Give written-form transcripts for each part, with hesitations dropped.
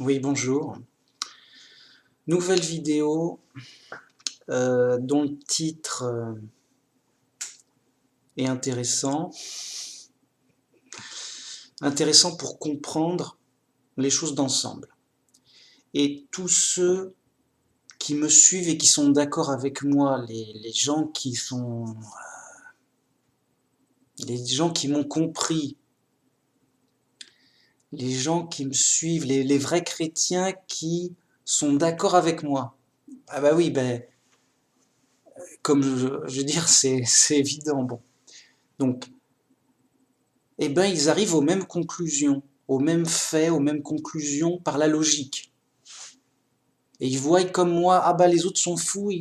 Oui, bonjour. Nouvelle vidéo dont le titre est intéressant. Intéressant pour comprendre les choses d'ensemble. Et tous ceux qui me suivent et qui sont d'accord avec moi, les gens qui sont, les gens qui m'ont compris, les gens qui me suivent, les vrais chrétiens qui sont d'accord avec moi. Ah bah oui, ben, comme je veux dire, c'est évident. Bon. Donc, eh ben, ils arrivent aux mêmes conclusions, aux mêmes faits, aux mêmes conclusions par la logique. Et ils voient comme moi, ah bah les autres sont fous,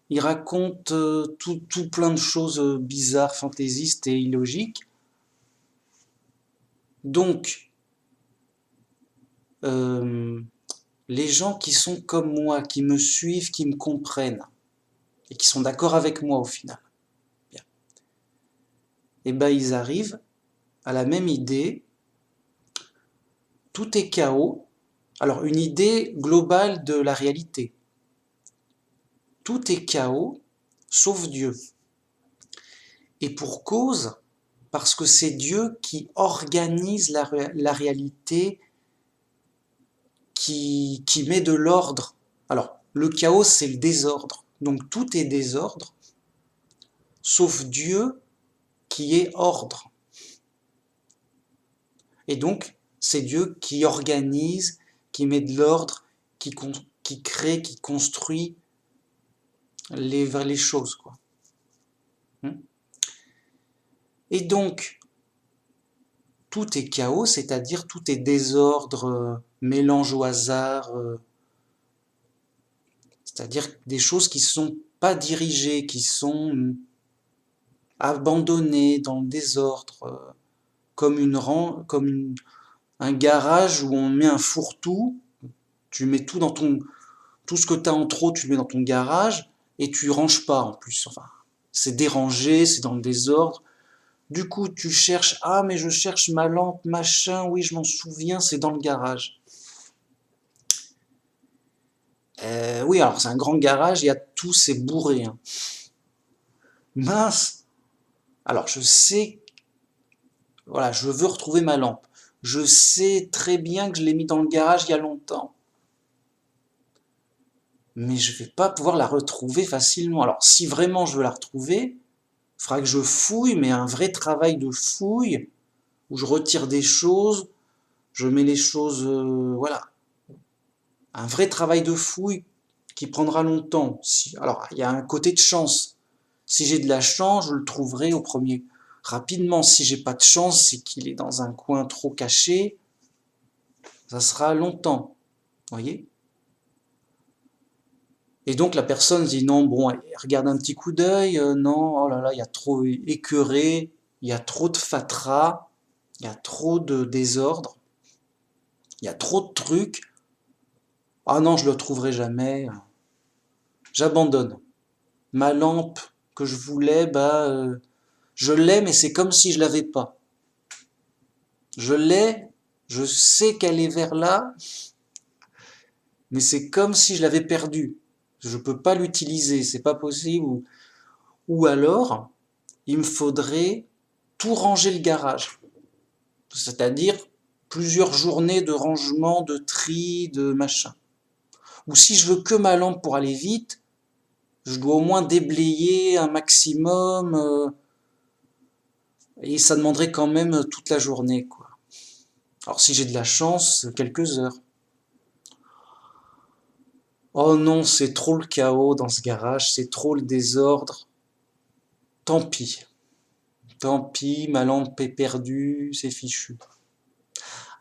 ils racontent tout plein de choses bizarres, fantaisistes et illogiques. Donc, euh, les gens qui sont comme moi, qui me suivent, qui me comprennent, et qui sont d'accord avec moi au final, bien. Eh ben, ils arrivent à la même idée, tout est chaos. Alors, une idée globale de la réalité. Tout est chaos, sauf Dieu. Et pour cause, parce que c'est Dieu qui organise la réalité, qui met de l'ordre. Alors, le chaos, c'est le désordre. Donc tout est désordre, sauf Dieu qui est ordre. Et donc, c'est Dieu qui organise, qui met de l'ordre, qui crée, qui construit les choses, quoi. Et donc, tout est chaos, c'est-à-dire tout est désordre, mélange au hasard, c'est-à-dire des choses qui ne sont pas dirigées, qui sont abandonnées dans le désordre, comme, un garage où on met un fourre-tout, tu mets tout ce que tu as en trop, tu le mets dans ton garage, et tu ranges pas en plus. Enfin, c'est dérangé, c'est dans le désordre. Du coup, tu cherches, ah mais je cherche ma lampe, machin, oui je m'en souviens, c'est dans le garage. Oui, alors c'est un grand garage, il y a tout, c'est bourré, hein. Mince. Alors je sais, voilà, je veux retrouver ma lampe. Je sais très bien que je l'ai mis dans le garage il y a longtemps. Mais je vais pas pouvoir la retrouver facilement. Alors si vraiment je veux la retrouver, il faudra que je fouille, mais un vrai travail de fouille, où je retire des choses, je mets les choses, voilà. Un vrai travail de fouille qui prendra longtemps. Alors, il y a un côté de chance. Si j'ai de la chance, je le trouverai au premier rapidement. Si j'ai pas de chance, c'est qu'il est dans un coin trop caché, ça sera longtemps. Vous voyez? Et donc la personne dit non, bon, elle regarde un petit coup d'œil, non, oh là là, il y a trop écœuré, il y a trop de fatras, il y a trop de désordre, il y a trop de trucs. Ah non, je le trouverai jamais. J'abandonne. Ma lampe que je voulais, bah, je l'ai, mais c'est comme si je l'avais pas. Je l'ai, je sais qu'elle est vers là, mais c'est comme si je l'avais perdue. Je peux pas l'utiliser, c'est pas possible. Ou alors, il me faudrait tout ranger le garage. C'est-à-dire plusieurs journées de rangement, de tri, de machin. Ou si je veux que ma lampe pour aller vite, je dois au moins déblayer un maximum, et ça demanderait quand même toute la journée, quoi. Alors si j'ai de la chance, quelques heures. Oh non, c'est trop le chaos dans ce garage, c'est trop le désordre. Tant pis. Tant pis, ma lampe est perdue, c'est fichu.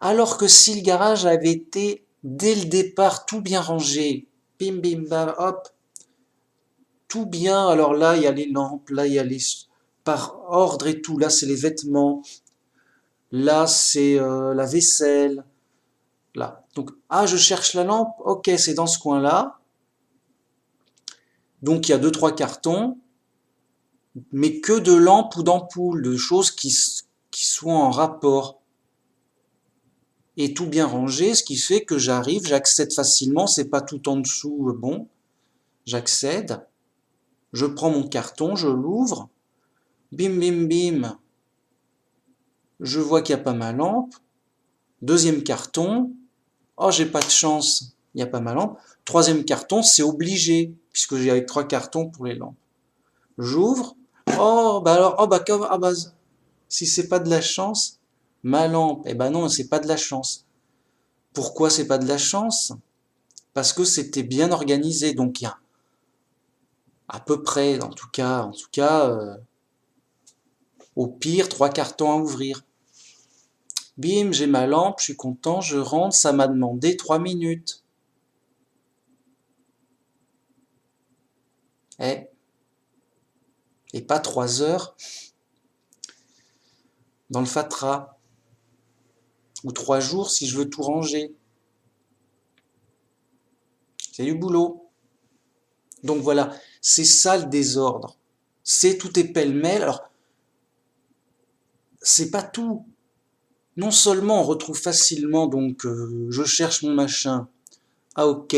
Alors que si le garage avait été, dès le départ, tout bien rangé, bim bim bam, hop, tout bien, alors là, il y a les lampes, là, il y a les... par ordre et tout, là, c'est les vêtements, là, c'est la vaisselle, là. Donc, ah, je cherche la lampe, ok, c'est dans ce coin-là. Donc, il y a deux, trois cartons, mais que de lampes ou d'ampoules, de choses qui soient en rapport. et tout bien rangé, ce qui fait que j'arrive, j'accède facilement, c'est pas tout en dessous, bon, j'accède, je prends mon carton, je l'ouvre, bim bim bim, je vois qu'il n'y a pas ma lampe, deuxième carton, oh j'ai pas de chance, il n'y a pas ma lampe, troisième carton, c'est obligé, puisque j'ai avec 3 cartons pour les lampes. J'ouvre, oh bah alors, oh bah, ah bah si c'est pas de la chance, ma lampe, eh ben non, c'est pas de la chance. Pourquoi c'est pas de la chance? Parce que c'était bien organisé, donc il y a à peu près, au pire, 3 cartons à ouvrir. Bim, j'ai ma lampe, je suis content, je rentre, ça m'a demandé 3 minutes. Eh, et pas 3 heures dans le fatras. Ou 3 jours si je veux tout ranger. C'est du boulot. Donc voilà, c'est ça le désordre. C'est tout est pêle-mêle. Alors, c'est pas tout. Non seulement on retrouve facilement, donc je cherche mon machin. Ah ok,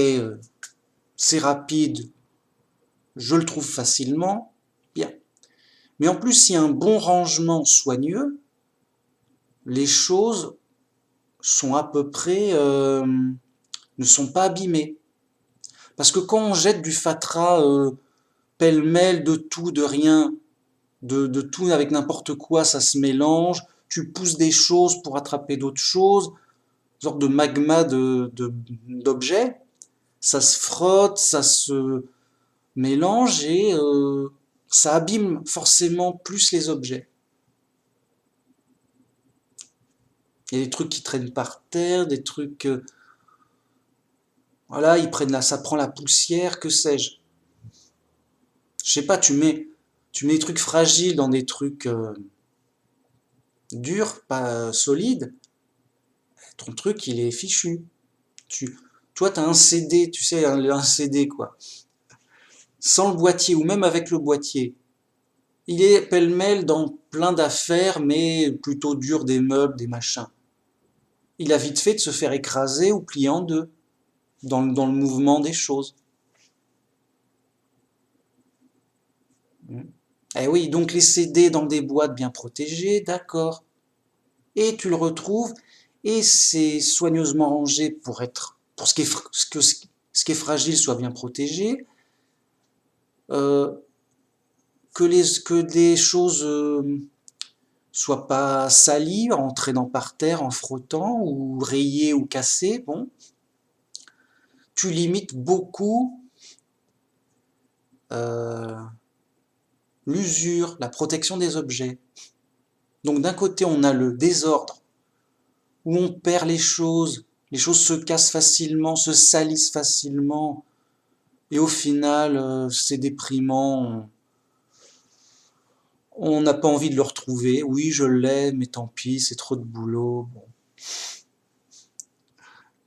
c'est rapide, je le trouve facilement. Bien. Mais en plus, s'il y a un bon rangement soigneux, les choses sont à peu près ne sont pas abîmées. Parce que quand on jette du fatras pêle-mêle de tout, de rien, de tout avec n'importe quoi, ça se mélange, tu pousses des choses pour attraper d'autres choses, une sorte de magma d'objets, ça se frotte, ça se mélange et ça abîme forcément plus les objets. Il y a des trucs qui traînent par terre, des trucs, voilà, ça prend la poussière, que sais-je. Je sais pas, tu mets des trucs fragiles dans des trucs durs, pas solides, ton truc il est fichu. Tu, toi t'as un CD, tu sais, un CD quoi, sans le boîtier ou même avec le boîtier. Il est pêle-mêle dans plein d'affaires, mais plutôt dur, des meubles, des machins. Il a vite fait de se faire écraser ou plier en deux, dans le mouvement des choses. Eh oui, donc les CD dans des boîtes bien protégées, d'accord. Et tu le retrouves, et c'est soigneusement rangé pour ce qui est fragile soit bien protégé, euh, que des choses soient pas salies en traînant par terre, en frottant, ou rayées ou cassées, bon, tu limites beaucoup euh, l'usure, la protection des objets. Donc d'un côté, on a le désordre, où on perd les choses se cassent facilement, se salissent facilement, et au final, c'est déprimant, on n'a pas envie de le retrouver. Oui, je l'ai, mais tant pis, c'est trop de boulot. Bon.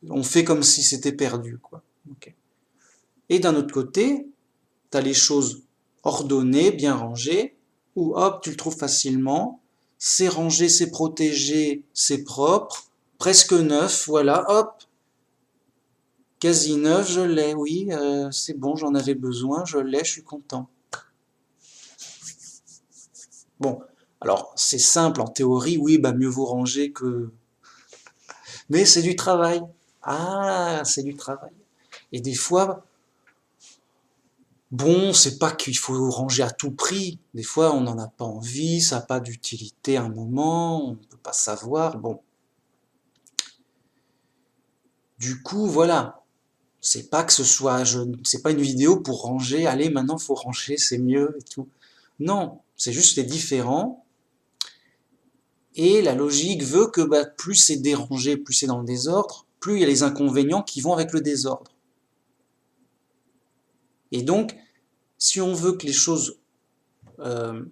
On fait comme si c'était perdu, quoi. Okay. Et d'un autre côté, tu as les choses ordonnées, bien rangées, où hop, tu le trouves facilement, c'est rangé, c'est protégé, c'est propre, presque neuf, voilà, hop, quasi neuf, je l'ai, oui, c'est bon, j'en avais besoin, je l'ai, je suis content. Bon, alors c'est simple en théorie, oui, bah mieux vaut ranger que... Mais c'est du travail. Ah, c'est du travail. Et des fois, bon, c'est pas qu'il faut ranger à tout prix. Des fois, on n'en a pas envie, ça n'a pas d'utilité à un moment, on ne peut pas savoir. Bon, du coup, voilà. C'est pas que ce soit, c'est pas une vidéo pour ranger. Allez, maintenant, faut ranger, c'est mieux et tout. Non, c'est juste c'est différent. Et la logique veut que bah, plus c'est dérangé, plus c'est dans le désordre, plus il y a les inconvénients qui vont avec le désordre. Et donc, si on veut que les choses euh,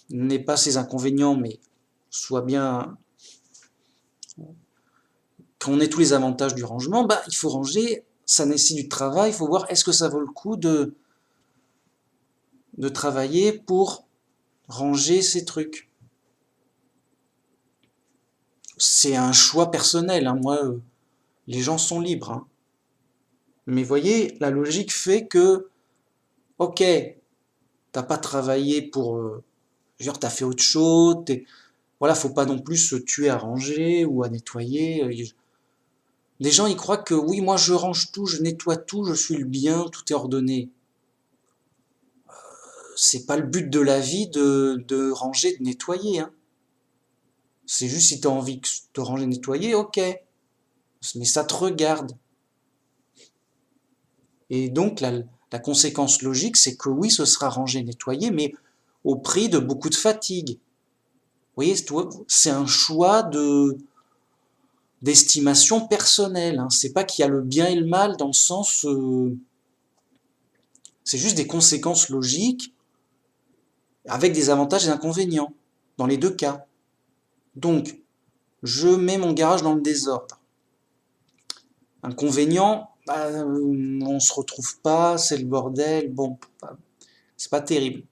n'aient pas ces inconvénients, mais soient bien, qu'on ait tous les avantages du rangement, bah, il faut ranger, ça nécessite du travail, il faut voir est-ce que ça vaut le coup de travailler pour ranger ces trucs. c'est un choix personnel, hein. Moi, les gens sont libres, hein. Mais voyez, la logique fait que, ok, t'as pas travaillé pour, genre t'as fait autre chose, voilà, faut pas non plus se tuer à ranger ou à nettoyer. Les gens, ils croient que oui, moi je range tout, je nettoie tout, je suis le bien, tout est ordonné. C'est pas le but de la vie de ranger, de nettoyer, hein. C'est juste si t'as envie de ranger, de nettoyer, ok. Mais ça te regarde. Et donc la conséquence logique, c'est que oui, ce sera rangé, nettoyé, mais au prix de beaucoup de fatigue. Vous voyez, c'est un choix d'estimation personnelle, hein. C'est pas qu'il y a le bien et le mal dans le sens, c'est juste des conséquences logiques avec des avantages et des inconvénients dans les deux cas. Donc, je mets mon garage dans le désordre. Inconvénient, bah, on se retrouve pas, c'est le bordel, bon, c'est pas terrible.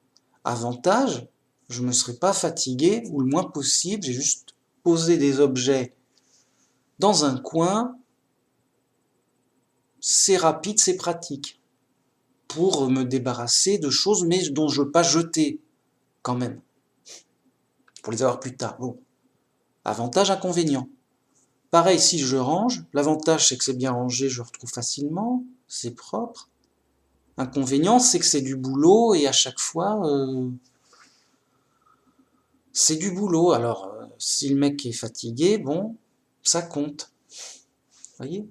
Avantage, je me serais pas fatigué, ou le moins possible, j'ai juste posé des objets dans un coin, c'est rapide, c'est pratique, pour me débarrasser de choses, mais dont je veux pas jeter, quand même, pour les avoir plus tard. Bon, avantage, inconvénient. Pareil, si je range, l'avantage c'est que c'est bien rangé, je le retrouve facilement, c'est propre. Inconvénient, c'est que c'est du boulot et à chaque fois, c'est du boulot. Alors, si le mec est fatigué, bon, ça compte. Vous voyez?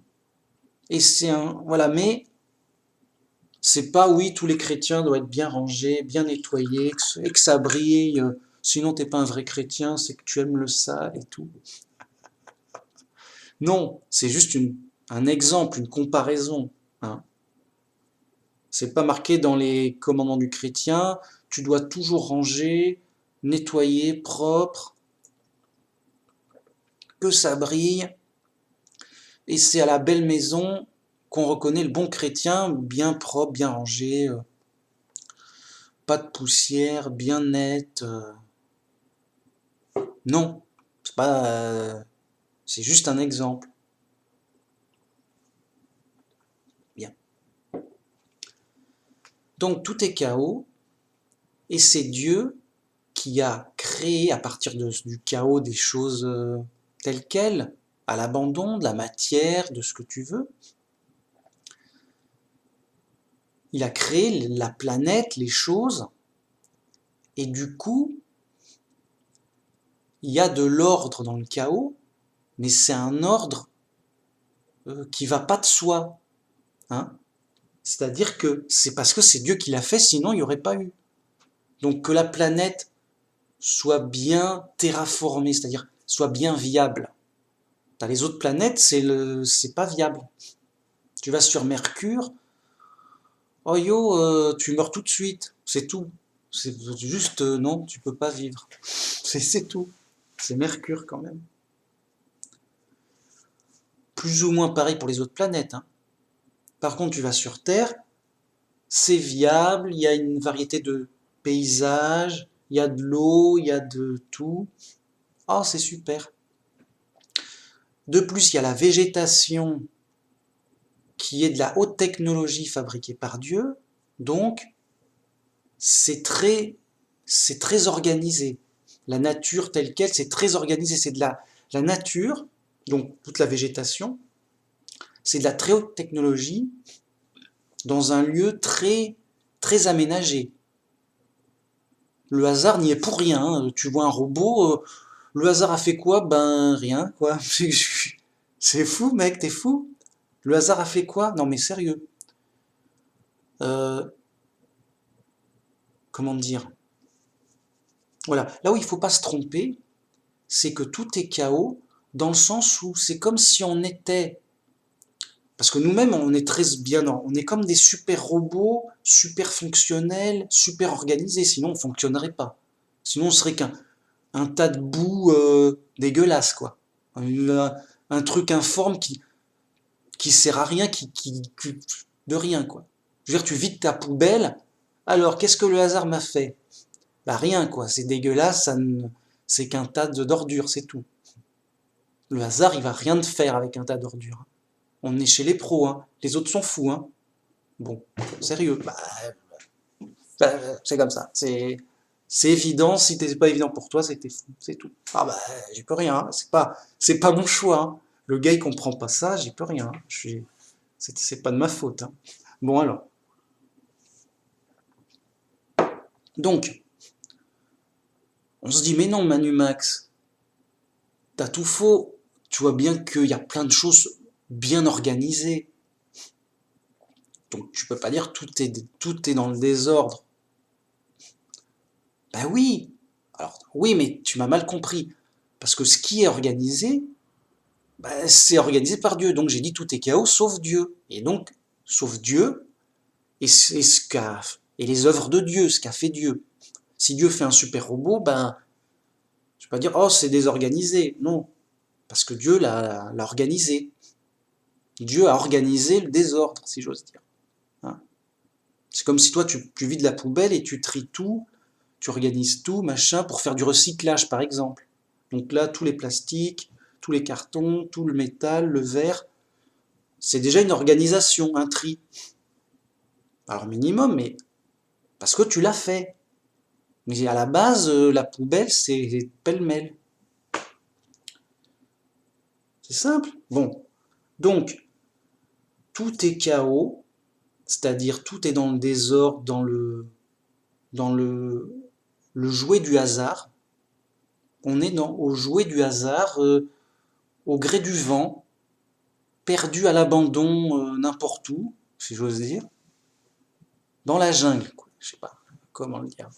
Et c'est un. Voilà, mais c'est pas oui, tous les chrétiens doivent être bien rangés, bien nettoyés, et que ça brille. Sinon, t'es pas un vrai chrétien, c'est que tu aimes le sale et tout. Non, c'est juste un exemple, une comparaison, hein. C'est pas marqué dans les commandements du chrétien, tu dois toujours ranger, nettoyer, propre, que ça brille. Et c'est à la belle maison qu'on reconnaît le bon chrétien, bien propre, bien rangé, pas de poussière, bien net. Non, c'est pas, c'est juste un exemple. Bien. Donc tout est chaos, et c'est Dieu qui a créé à partir du chaos des choses telles quelles, à l'abandon, de la matière, de ce que tu veux. Il a créé la planète, les choses, et du coup, il y a de l'ordre dans le chaos, mais c'est un ordre qui va pas de soi, hein. C'est-à-dire que c'est parce que c'est Dieu qui l'a fait, sinon il n'y aurait pas eu. Donc que la planète soit bien terraformée, c'est-à-dire soit bien viable. T'as les autres planètes, c'est pas viable. Tu vas sur Mercure, oh yo, tu meurs tout de suite, c'est tout. C'est juste, non, tu peux pas vivre. C'est tout. C'est Mercure quand même. Plus ou moins pareil pour les autres planètes, hein. Par contre, tu vas sur Terre, c'est viable, il y a une variété de paysages, il y a de l'eau, il y a de tout. Oh, c'est super. De plus, il y a la végétation qui est de la haute technologie fabriquée par Dieu, donc c'est très organisé. La nature telle qu'elle, c'est très organisé. C'est de la nature, donc toute la végétation, c'est de la très haute technologie dans un lieu très aménagé. Le hasard n'y est pour rien, hein. Tu vois un robot, le hasard a fait quoi? Ben rien, quoi. C'est fou, mec, t'es fou. Le hasard a fait quoi? Non mais sérieux. Euh, comment dire? Voilà. Là où il faut pas se tromper, c'est que tout est chaos dans le sens où c'est comme si on était, parce que nous-mêmes on est très bien, on est comme des super robots, super fonctionnels, super organisés, sinon on fonctionnerait pas. Sinon on serait qu'un tas de boue dégueulasse, quoi. Un truc informe qui sert à rien, de rien, quoi. Je veux dire, tu vides ta poubelle, alors qu'est-ce que le hasard m'a fait? Bah rien, quoi, c'est dégueulasse, c'est qu'un tas d'ordures, c'est tout. Le hasard, il va rien te faire avec un tas d'ordures. On est chez les pros, hein. Les autres sont fous, hein. Bon, sérieux, c'est comme ça. C'est évident, si c'est pas évident pour toi, c'est que t'es fou, c'est tout. Ah bah, j'y peux rien, hein. C'est pas mon choix, hein. Le gars, il comprend pas ça, j'y peux rien, hein. C'est pas de ma faute, hein. Bon alors. Donc, on se dit, mais non, Manu Max, t'as tout faux. Tu vois bien qu'il y a plein de choses bien organisées. Donc, tu peux pas dire tout est dans le désordre. Ben oui. Alors, oui, mais tu m'as mal compris. Parce que ce qui est organisé, ben, c'est organisé par Dieu. Donc, j'ai dit tout est chaos sauf Dieu. Et donc, sauf Dieu, et les œuvres de Dieu, ce qu'a fait Dieu. Si Dieu fait un super robot, ben, je vais pas dire, oh, c'est désorganisé. Non. Parce que Dieu l'a organisé. Dieu a organisé le désordre, si j'ose dire. Hein. C'est comme si toi, tu vides la poubelle et tu tries tout, tu organises tout, machin, pour faire du recyclage, par exemple. Donc là, tous les plastiques, tous les cartons, tout le métal, le verre, c'est déjà une organisation, un tri. Alors minimum, mais parce que tu l'as fait. Mais à la base, la poubelle, c'est pêle-mêle. C'est simple. Bon. Donc, tout est chaos, c'est-à-dire tout est dans le désordre, dans le jouet du hasard. On est au jouet du hasard, au gré du vent, perdu à l'abandon n'importe où, si j'ose dire, dans la jungle, quoi. Je sais pas comment le dire.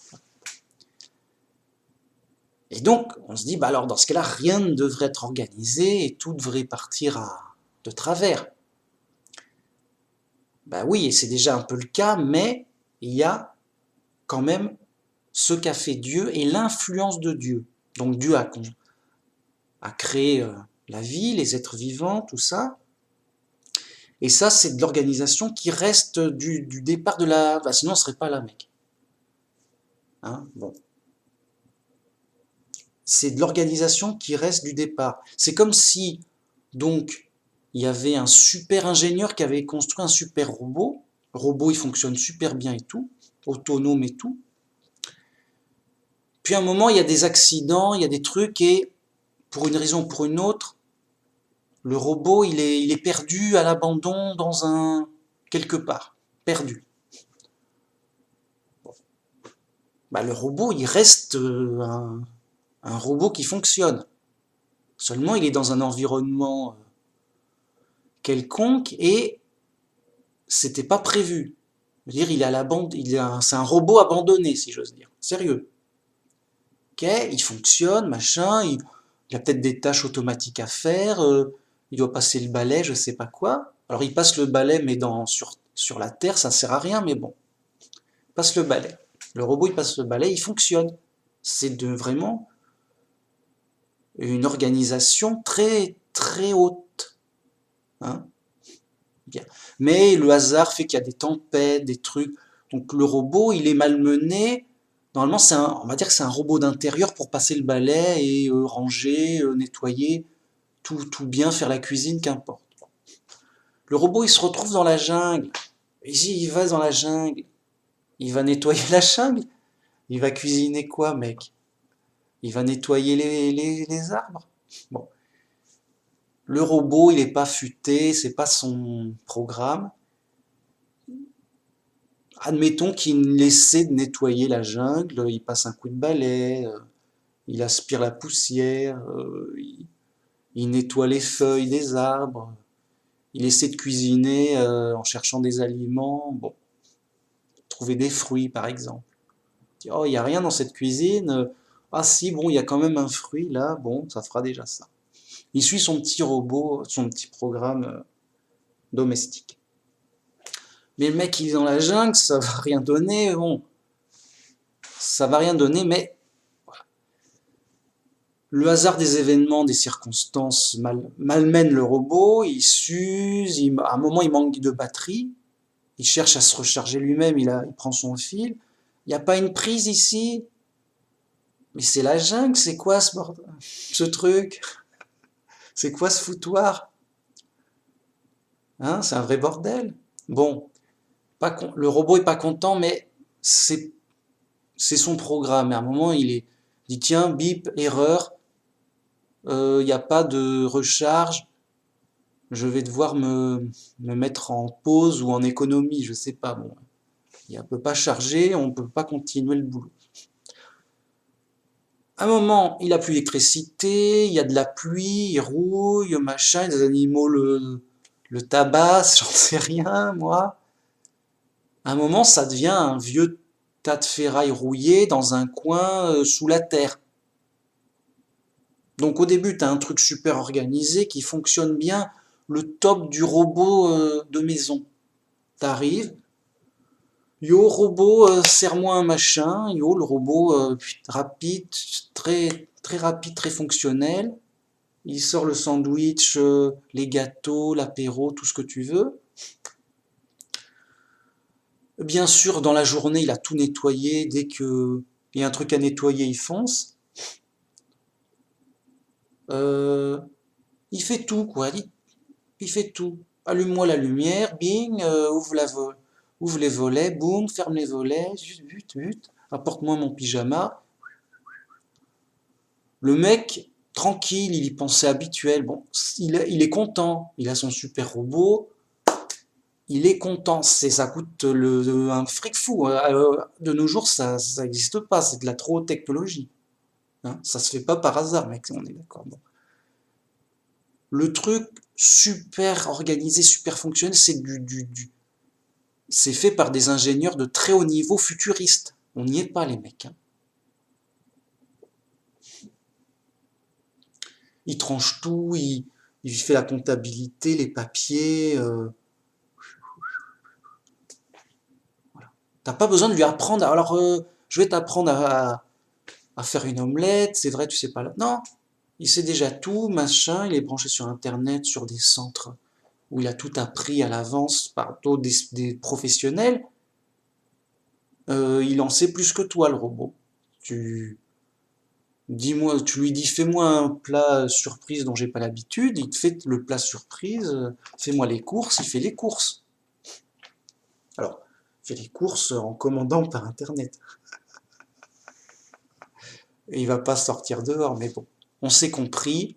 Et donc, on se dit, bah alors dans ce cas-là, rien ne devrait être organisé et tout devrait partir de travers. Bah oui, et c'est déjà un peu le cas, mais il y a quand même ce qu'a fait Dieu et l'influence de Dieu. Donc Dieu a créé la vie, les êtres vivants, tout ça. Et ça, c'est de l'organisation qui reste du départ de la... Bah, sinon, on ne serait pas là, mec. Hein, bon. C'est de l'organisation qui reste du départ. C'est comme si, donc, il y avait un super ingénieur qui avait construit un super robot. Le robot, il fonctionne super bien et tout, autonome et tout. Puis à un moment, il y a des accidents, il y a des trucs, et pour une raison ou pour une autre, le robot, il est perdu à l'abandon quelque part, perdu. Bah, le robot, il reste un robot qui fonctionne. Seulement, il est dans un environnement quelconque et c'était pas prévu. Je veux dire, c'est un robot abandonné, si j'ose dire. Sérieux. Ok, il fonctionne, machin, il a peut-être des tâches automatiques à faire, il doit passer le balai, je sais pas quoi. Alors il passe le balai, mais sur la Terre, ça sert à rien, mais bon. Il passe le balai. Le robot, il passe le balai, il fonctionne. C'est vraiment une organisation très, très haute. Hein. Bien. Mais le hasard fait qu'il y a des tempêtes, des trucs. Donc le robot, il est malmené. Normalement, on va dire que c'est un robot d'intérieur pour passer le balai et ranger, nettoyer, tout bien, faire la cuisine, qu'importe. Le robot, il se retrouve dans la jungle. Il va dans la jungle. Il va nettoyer la jungle. Il va cuisiner quoi, mec? Il va nettoyer les arbres. Bon. Le robot, il n'est pas futé, c'est pas son programme. Admettons qu'il essaie de nettoyer la jungle, il passe un coup de balai, il aspire la poussière, il nettoie les feuilles des arbres, il essaie de cuisiner en cherchant des aliments, bon, trouver des fruits par exemple. Oh, il n'y a rien dans cette cuisine, ah si, bon, il y a quand même un fruit là, bon, ça fera déjà ça. Il suit son petit robot, son petit programme domestique. Mais le mec, il est dans la jungle, ça va rien donner, bon, ça va rien donner, mais le hasard des événements, des circonstances malmène le robot, il s'use, à un moment il manque de batterie, il cherche à se recharger lui-même, il prend son fil. Il n'y a pas une prise ici? Mais c'est la jungle, c'est quoi ce truc? C'est quoi ce foutoir? Hein, c'est un vrai bordel. Bon, le robot est pas content, mais c'est son programme. Et à un moment, il dit tiens, bip, erreur, il n'y a pas de recharge, je vais devoir me mettre en pause ou en économie, je sais pas. Bon, il ne peut pas charger, on ne peut pas continuer le boulot. À un moment, il n'a plus d'électricité, il y a de la pluie, il rouille, machin, des animaux le tabassent, j'en sais rien, moi. À un moment, ça devient un vieux tas de ferraille rouillé dans un coin sous la terre. Donc au début, tu as un truc super organisé qui fonctionne bien, le top du robot de maison. T'arrives, yo robot, serre-moi un machin, yo le robot rapide, très, très rapide, très fonctionnel. Il sort le sandwich, les gâteaux, l'apéro, tout ce que tu veux. Bien sûr, dans la journée, il a tout nettoyé. Dès qu'il y a un truc à nettoyer, il fonce. Euh, il fait tout, quoi. Il fait tout. Allume-moi la lumière, bing, ouvre les volets, boum, ferme les volets, zut, zut, apporte-moi mon pyjama. Le mec, tranquille, il y pensait habituel. Bon, il est content. Il a son super robot. Il est content. Ça coûte un fric fou. De nos jours, ça n'existe pas. C'est de la trop haute technologie. Hein, ça se fait pas par hasard, mec. On est d'accord. Bon. Le truc super organisé, super fonctionnel, c'est fait par des ingénieurs de très haut niveau futuristes. On n'y est pas, les mecs. Hein. Il tranche tout, il fait la comptabilité, les papiers. Voilà. T'as pas besoin de lui apprendre. Alors, je vais t'apprendre à faire une omelette. C'est vrai, tu sais pas là. Non, il sait déjà tout, machin. Il est branché sur Internet, sur des centres où il a tout appris à l'avance par d'autres des professionnels. Il en sait plus que toi, le robot. Tu, Dis-moi, tu lui dis fais-moi un plat surprise dont j'ai pas l'habitude, il te fait le plat surprise, fais-moi les courses, il fait les courses. Alors, il fait les courses en commandant par internet. Et il va pas sortir dehors, mais bon. On s'est compris,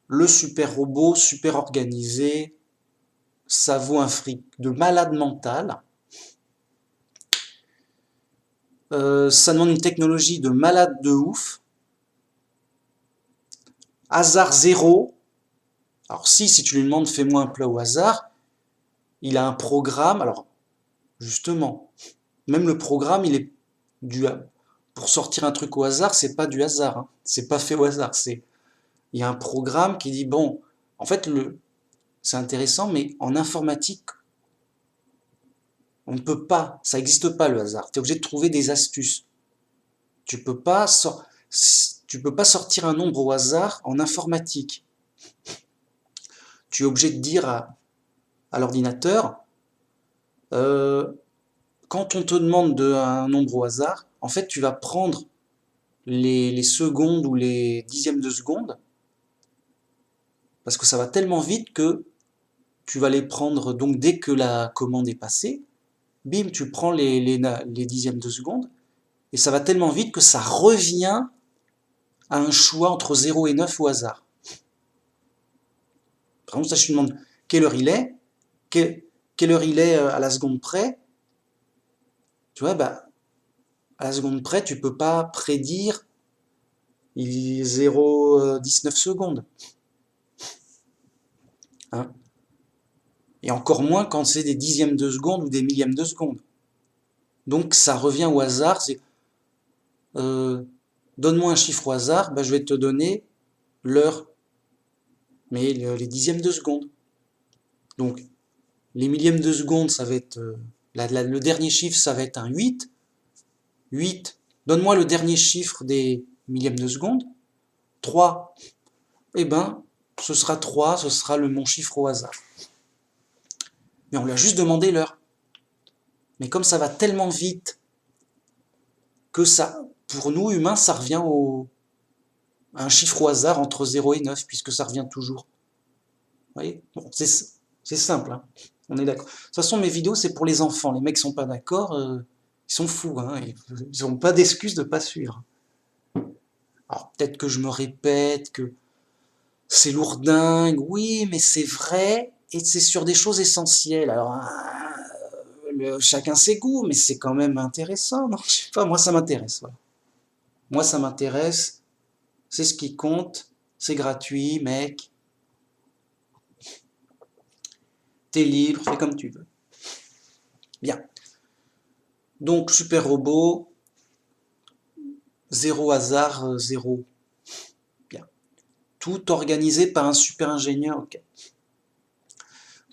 le super robot, super organisé, ça vaut un fric de malade mental. Ça demande une technologie de malade de ouf. Hasard zéro. Alors si tu lui demandes fais-moi un plat au hasard, il a un programme. Alors justement, même le programme, il est du pour sortir un truc au hasard, c'est pas du hasard, hein. C'est pas fait au hasard. Il y a un programme qui dit bon, en fait c'est intéressant, mais en informatique, on ne peut pas, ça n'existe pas le hasard. Tu es obligé de trouver des astuces. Tu peux pas tu peux pas sortir un nombre au hasard en informatique. Tu es obligé de dire à l'ordinateur, euh, quand on te demande un nombre au hasard, en fait, tu vas prendre les secondes ou les dixièmes de seconde, parce que ça va tellement vite que tu vas les prendre, donc dès que la commande est passée, bim, tu prends les dixièmes de seconde, et ça va tellement vite que ça revient à un choix entre 0 et 9 au hasard. Par exemple, si je te demande quelle heure il est, quelle heure il est à la seconde près, tu vois, bah, à la seconde près, tu peux pas prédire il est 0,19 secondes. Hein. Et encore moins quand c'est des dixièmes de seconde ou des millièmes de seconde. Donc ça revient au hasard, c'est euh, donne-moi un chiffre au hasard, bah, je vais te donner l'heure, mais les dixièmes de seconde. Donc les millièmes de seconde, ça va être le dernier chiffre, ça va être un 8. 8, donne-moi le dernier chiffre des millièmes de seconde. 3, eh ben, ce sera 3, ce sera mon chiffre au hasard. Mais on lui a juste demandé l'heure. Mais comme ça va tellement vite que ça, pour nous humains, ça revient un chiffre au hasard entre 0 et 9, puisque ça revient toujours. Vous voyez? Bon, c'est simple, hein. On est d'accord. De toute façon, mes vidéos, c'est pour les enfants. Les mecs sont pas d'accord, ils sont fous, hein. Ils n'ont pas d'excuse de pas suivre. Alors peut-être que je me répète, que c'est lourdingue, oui, mais c'est vrai, et c'est sur des choses essentielles. Alors, chacun ses goûts, mais c'est quand même intéressant, non? Je sais pas, moi ça m'intéresse, voilà. Moi ça m'intéresse, c'est ce qui compte, c'est gratuit, mec. T'es libre, fais comme tu veux. Bien. Donc, super robot, zéro hasard, zéro. Bien. Tout organisé par un super ingénieur, ok.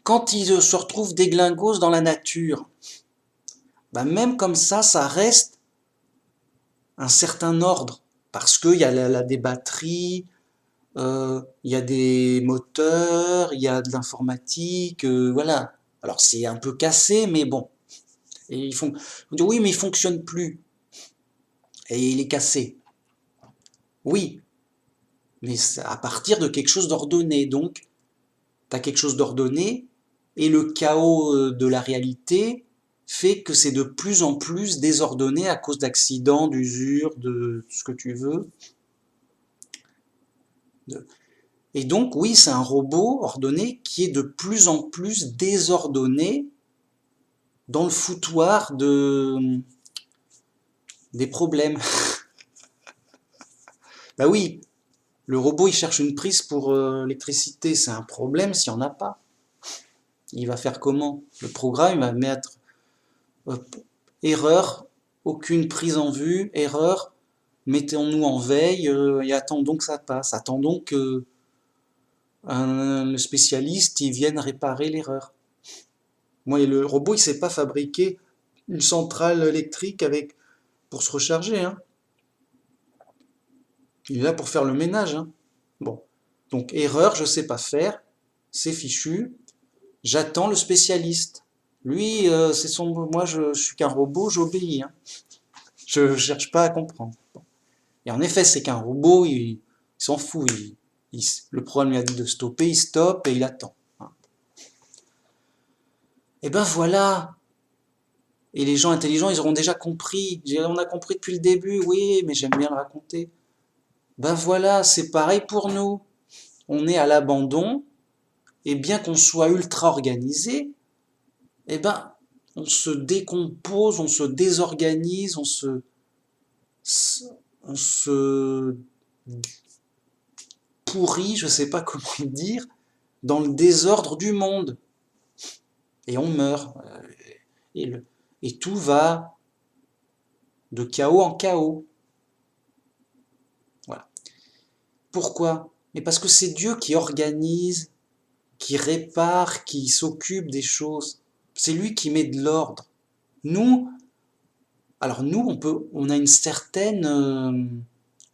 Quand il se retrouve déglingos dans la nature, bah même comme ça reste un certain ordre. Parce qu'il y a des batteries, il y a des moteurs, il y a de l'informatique, voilà. Alors c'est un peu cassé, mais bon. Et ils font dire oui, mais il fonctionne plus. Et il est cassé. Oui, mais à partir de quelque chose d'ordonné. Donc, tu as quelque chose d'ordonné, et le chaos de la réalité fait que c'est de plus en plus désordonné à cause d'accidents, d'usure, de ce que tu veux. Et donc, oui, c'est un robot ordonné qui est de plus en plus désordonné dans le foutoir des problèmes. Bah oui, le robot il cherche une prise pour l'électricité, c'est un problème s'il n'y en a pas. Il va faire comment? Le programme il va mettre euh, erreur, aucune prise en vue, erreur, mettons-nous en veille et attendons que ça passe. Attendons que le spécialiste il vienne réparer l'erreur. Moi, le robot il sait pas fabriquer une centrale électrique avec pour se recharger, hein. Il est là pour faire le ménage, hein. Bon. Donc, erreur, je sais pas faire, c'est fichu. J'attends le spécialiste. Lui, c'est son. Moi, je suis qu'un robot, j'obéis, hein. Je cherche pas à comprendre. Bon. Et en effet, c'est qu'un robot, il s'en fout. Le programme lui a dit de stopper, il stoppe et il attend, hein. Et ben voilà. Et les gens intelligents, ils auront déjà compris. On a compris depuis le début, oui, mais j'aime bien le raconter. Ben voilà, c'est pareil pour nous. On est à l'abandon, et bien qu'on soit ultra organisé, eh ben, on se décompose, on se désorganise, on se pourrit, je sais pas comment dire, dans le désordre du monde. Et on meurt. Et, et tout va de chaos en chaos. Voilà. Pourquoi? Mais parce que c'est Dieu qui organise, qui répare, qui s'occupe des choses. C'est lui qui met de l'ordre. Nous, alors nous, on a une certaine,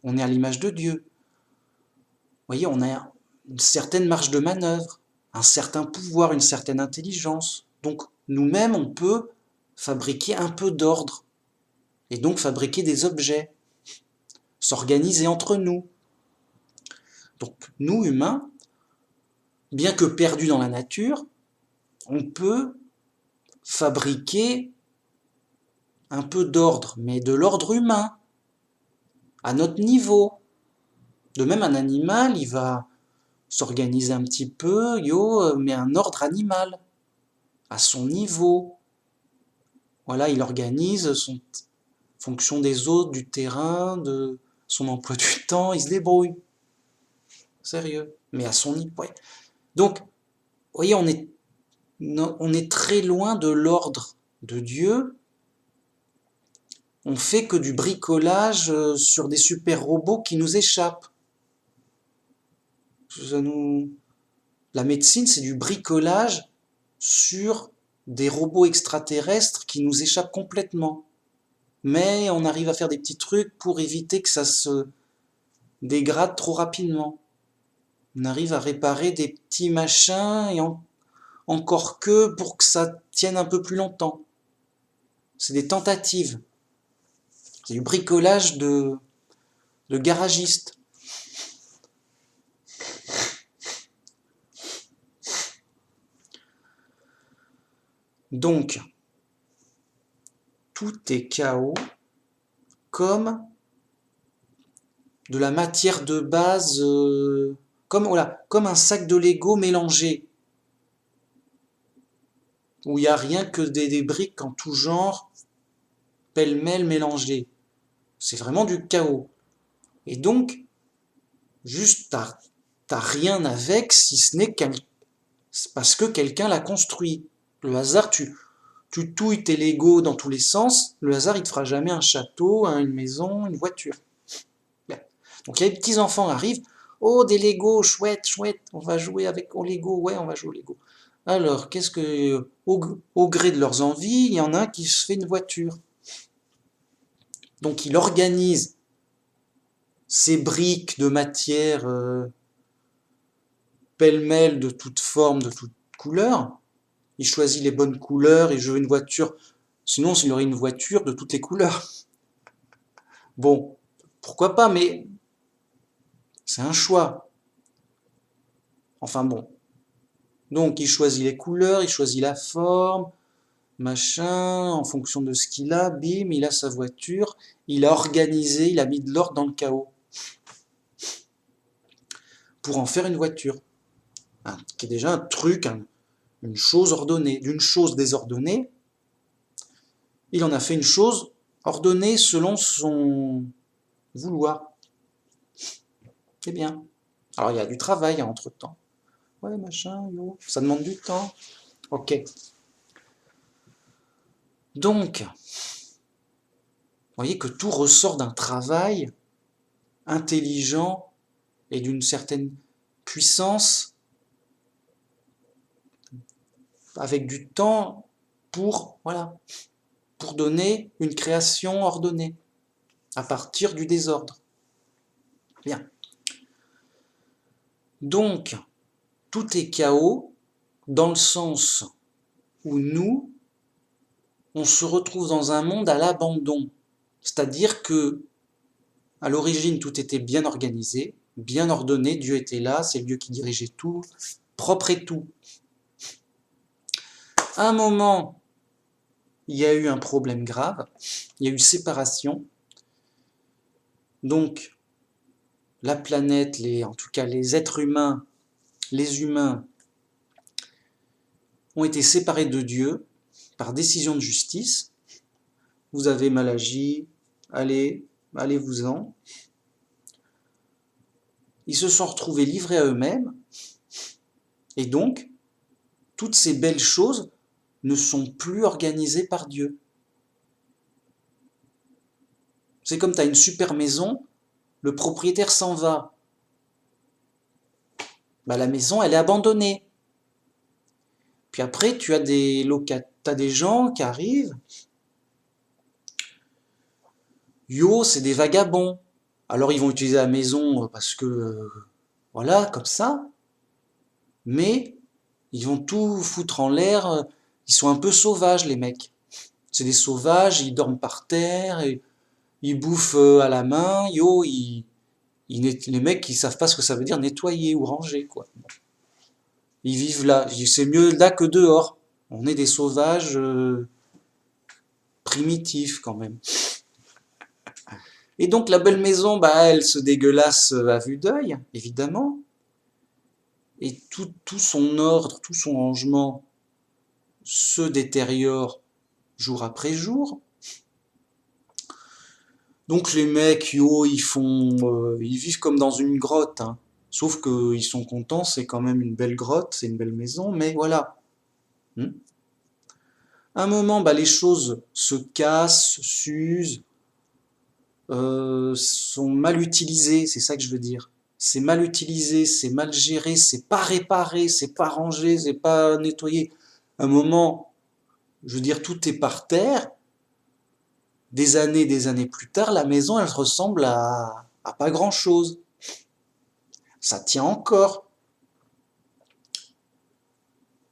on est à l'image de Dieu. Vous voyez, on a une certaine marge de manœuvre, un certain pouvoir, une certaine intelligence. Donc nous-mêmes, on peut fabriquer un peu d'ordre et donc fabriquer des objets, s'organiser entre nous. Donc nous, humains, bien que perdus dans la nature, on peut fabriquer un peu d'ordre, mais de l'ordre humain, à notre niveau. De même, un animal, il va s'organiser un petit peu, mais un ordre animal, à son niveau. Voilà, il organise son fonction des autres, du terrain, de son emploi du temps, il se débrouille. Sérieux. Mais à son niveau. Ouais. Donc, vous voyez, on est très loin de l'ordre de Dieu. On fait que du bricolage sur des super robots qui nous échappent. La médecine, c'est du bricolage sur des robots extraterrestres qui nous échappent complètement. Mais on arrive à faire des petits trucs pour éviter que ça se dégrade trop rapidement. On arrive à réparer des petits machins et encore que pour que ça tienne un peu plus longtemps. C'est des tentatives. C'est du bricolage de garagiste. Donc, tout est chaos comme de la matière de base, comme un sac de Lego mélangé, où il n'y a rien que des briques en tout genre, pêle-mêle mélangées. C'est vraiment du chaos. Et donc, juste, t'as rien avec, si ce n'est parce que quelqu'un l'a construit. Le hasard, tu touilles tes Lego dans tous les sens, le hasard, il te fera jamais un château, une maison, une voiture. Donc, les petits enfants arrivent, oh, des Lego, chouette, chouette, on va jouer avec au Lego, ouais, on va jouer au Lego. Alors, au gré de leurs envies, il y en a un qui se fait une voiture. Donc, il organise ces briques de matière pêle-mêle de toutes formes, de toutes couleurs. Il choisit les bonnes couleurs et je veux une voiture. Sinon, il aurait une voiture de toutes les couleurs. Bon, pourquoi pas, mais c'est un choix. Enfin bon. Donc, il choisit les couleurs, il choisit la forme, machin, en fonction de ce qu'il a, bim, il a sa voiture, il a organisé, il a mis de l'ordre dans le chaos pour en faire une voiture. Qui est déjà un truc, une chose ordonnée. D'une chose désordonnée, il en a fait une chose ordonnée selon son vouloir. C'est bien. Alors il y a du travail entre-temps. Ouais, machin, yo, ça demande du temps. Ok. Donc, vous voyez que tout ressort d'un travail intelligent et d'une certaine puissance avec du temps pour, voilà, pour donner une création ordonnée à partir du désordre. Bien. Donc, tout est chaos dans le sens où nous, on se retrouve dans un monde à l'abandon. C'est-à-dire que, à l'origine, tout était bien organisé, bien ordonné, Dieu était là, c'est Dieu qui dirigeait tout, propre et tout. À un moment, il y a eu un problème grave, il y a eu séparation, donc la planète, en tout cas les êtres humains, les humains, ont été séparés de Dieu par décision de justice. Vous avez mal agi, allez-vous-en. Ils se sont retrouvés livrés à eux-mêmes, et donc, toutes ces belles choses ne sont plus organisées par Dieu. C'est comme tu as une super maison, le propriétaire s'en va. La maison, elle est abandonnée. Puis après, tu as t'as des gens qui arrivent. Yo, c'est des vagabonds. Alors ils vont utiliser la maison parce que, voilà, comme ça. Mais ils vont tout foutre en l'air. Ils sont un peu sauvages, les mecs. C'est des sauvages, ils dorment par terre, ils bouffent à la main. Yo, les mecs, ils savent pas ce que ça veut dire nettoyer ou ranger, quoi. Ils vivent là. C'est mieux là que dehors. On est des sauvages primitifs, quand même. Et donc la belle maison, elle se dégueulasse à vue d'œil, évidemment. Et tout son ordre, tout son rangement se détériore jour après jour. Donc les mecs, ils vivent comme dans une grotte, hein. Sauf qu'ils sont contents, c'est quand même une belle grotte, c'est une belle maison, mais voilà. À un moment, les choses se cassent, s'usent, sont mal utilisées, c'est ça que je veux dire. C'est mal utilisé, c'est mal géré, c'est pas réparé, c'est pas rangé, c'est pas nettoyé. À un moment, je veux dire, tout est par terre. Des années plus tard, la maison, elle ressemble à pas grand-chose. Ça tient encore.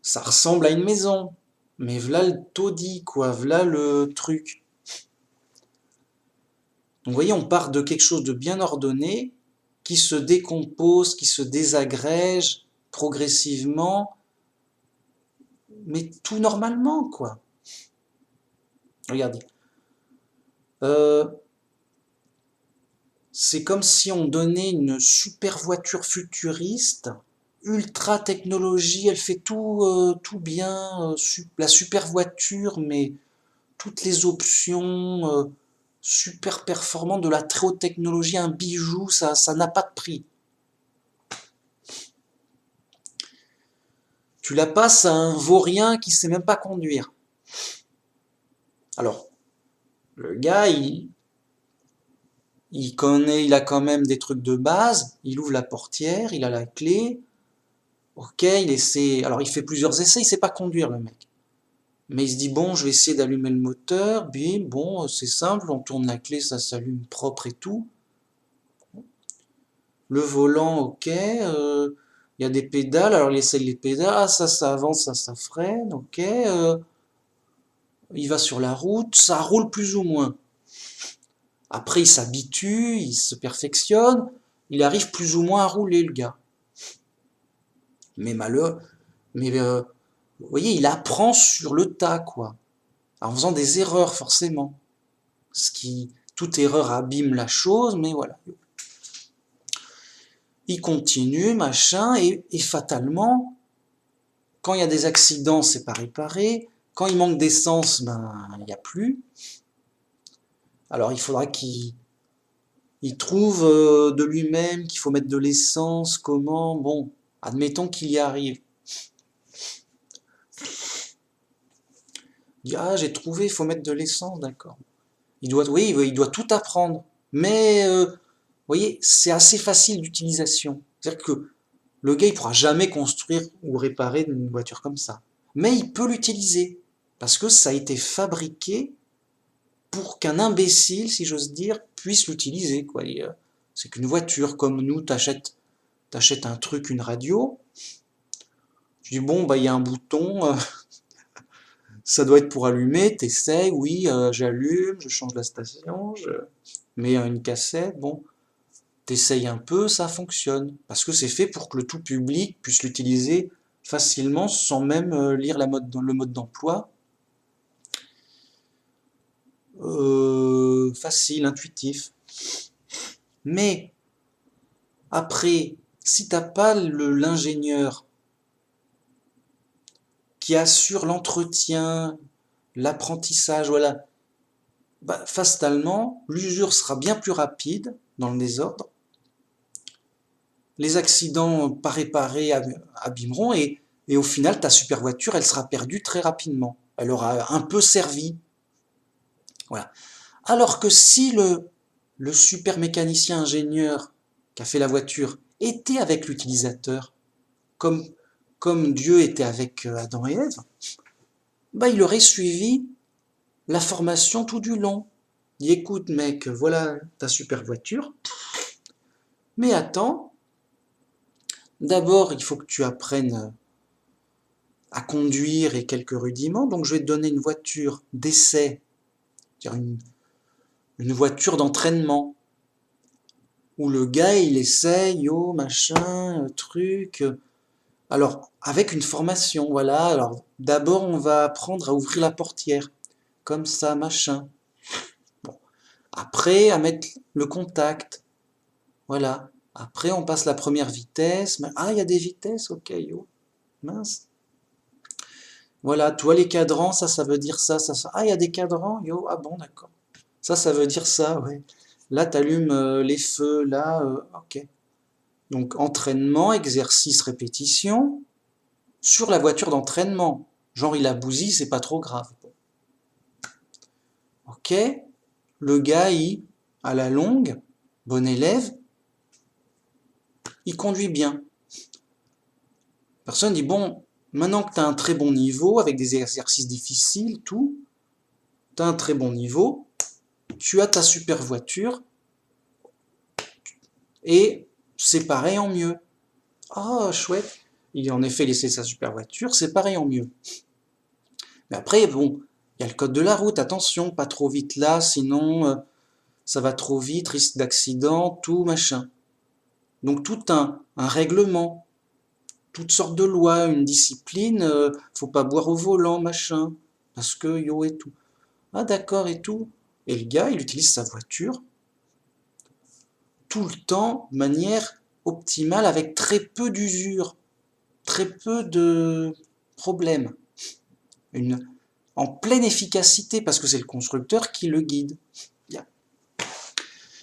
Ça ressemble à une maison. Mais voilà le taudis, quoi. Voilà le truc. Donc, vous voyez, on part de quelque chose de bien ordonné, qui se décompose, qui se désagrège progressivement, mais tout normalement, quoi. Regardez. Euh, c'est comme si on donnait une super voiture futuriste, ultra technologie, elle fait tout bien, la super voiture, mais toutes les options, super performantes, de la très haute technologie, un bijou, ça n'a pas de prix. Tu la passes à un vaurien qui sait même pas conduire. Alors, le gars, il a quand même des trucs de base, il ouvre la portière, il a la clé, ok, il essaie, alors il fait plusieurs essais, il sait pas conduire le mec. Mais il se dit, bon, je vais essayer d'allumer le moteur, bim, bon, c'est simple, on tourne la clé, ça s'allume propre et tout. Le volant, ok, il y a des pédales, alors il essaye les pédales, ah, ça avance, ça freine, ok, il va sur la route, ça roule plus ou moins. Après, il s'habitue, il se perfectionne, il arrive plus ou moins à rouler, le gars. Mais malheur, mais vous voyez, il apprend sur le tas, quoi, en faisant des erreurs, forcément. Toute erreur abîme la chose, mais voilà. Il continue, machin, et fatalement, quand il y a des accidents, c'est pas réparé. Quand il manque d'essence, ben, il n'y a plus. Alors, il faudra qu'il trouve de lui-même qu'il faut mettre de l'essence, comment, bon, admettons qu'il y arrive. Il dit, ah, j'ai trouvé, il faut mettre de l'essence, d'accord. Oui, il doit tout apprendre. Mais, vous voyez, c'est assez facile d'utilisation. C'est-à-dire que le gars, il pourra jamais construire ou réparer une voiture comme ça. Mais il peut l'utiliser. Parce que ça a été fabriqué pour qu'un imbécile, si j'ose dire, puisse l'utiliser, quoi. C'est qu'une voiture, comme nous, t'achètes un truc, une radio, tu dis, bon, bah, il y a un bouton, ça doit être pour allumer, t'essayes, oui, j'allume, je change la station, je mets une cassette, bon, t'essayes un peu, ça fonctionne. Parce que c'est fait pour que le tout public puisse l'utiliser facilement sans même lire le mode d'emploi. Facile, intuitif. Mais après, si t'as pas l'ingénieur qui assure l'entretien, l'apprentissage, voilà, bah, fatalement, l'usure sera bien plus rapide dans le désordre. Les accidents pas réparés abîmeront et au final, ta super voiture, elle sera perdue très rapidement. Elle aura un peu servi. Voilà. Alors que si le super mécanicien ingénieur qui a fait la voiture était avec l'utilisateur, comme, comme Dieu était avec Adam et Ève, bah, il aurait suivi la formation tout du long. Il dit, écoute mec, voilà ta super voiture, mais attends, d'abord il faut que tu apprennes à conduire et quelques rudiments, donc je vais te donner une voiture d'essai, c'est-à-dire une voiture d'entraînement, où le gars il essaye, oh machin, truc. Alors, avec une formation, voilà, alors d'abord on va apprendre à ouvrir la portière, comme ça, machin. Bon. Après, à mettre le contact, voilà. Après, on passe la première vitesse. Ah, il y a des vitesses, ok, yo, mince. Voilà, toi les cadrans, ça veut dire ça. Ah, il y a des cadrans, yo, ah bon, d'accord. Ça veut dire ça, ouais. Là, tu allumes les feux, là, ok. Donc, entraînement, exercice, répétition, sur la voiture d'entraînement. Genre, il a bousillé, c'est pas trop grave. Ok, le gars, à la longue, bon élève, il conduit bien. Personne dit, bon, maintenant que tu as un très bon niveau, avec des exercices difficiles, tout, tu as un très bon niveau, tu as ta super voiture, et c'est pareil en mieux. Ah, chouette. Il a en effet laissé sa super voiture, c'est pareil en mieux. Mais après, bon, il y a le code de la route, attention, pas trop vite là, sinon ça va trop vite, risque d'accident, tout machin. Donc tout un règlement, toutes sortes de lois, une discipline, faut pas boire au volant, machin, parce que yo et tout. Ah d'accord et tout. Et le gars, il utilise sa voiture tout le temps de manière optimale avec très peu d'usure, très peu de problèmes. Une, en pleine efficacité parce que c'est le constructeur qui le guide.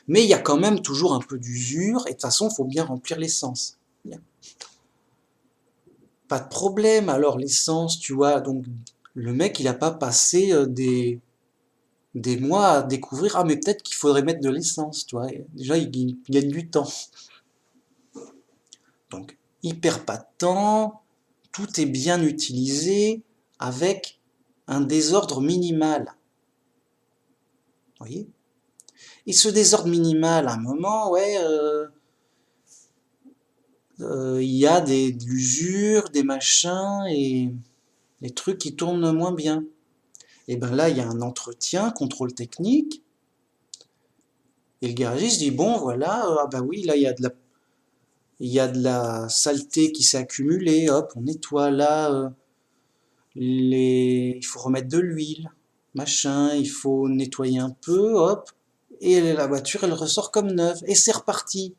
Mais il y a quand même toujours un peu d'usure et de toute façon, il faut bien remplir l'essence. Pas de problème, alors l'essence, tu vois, donc le mec, il n'a pas passé des mois à découvrir, ah mais peut-être qu'il faudrait mettre de l'essence, tu vois. Déjà, il gagne du temps. Donc, il perd pas de temps, tout est bien utilisé avec un désordre minimal. Vous voyez? Et ce désordre minimal, à un moment, ouais, il y a de l'usure, des machins et des trucs qui tournent moins bien. Et ben là, il y a un entretien, contrôle technique, et le garagiste dit, bon, voilà, ah bah oui, là, il y a de la saleté qui s'est accumulée, hop, on nettoie là, il faut remettre de l'huile, machin, il faut nettoyer un peu, hop, et la voiture, elle ressort comme neuve, et c'est reparti.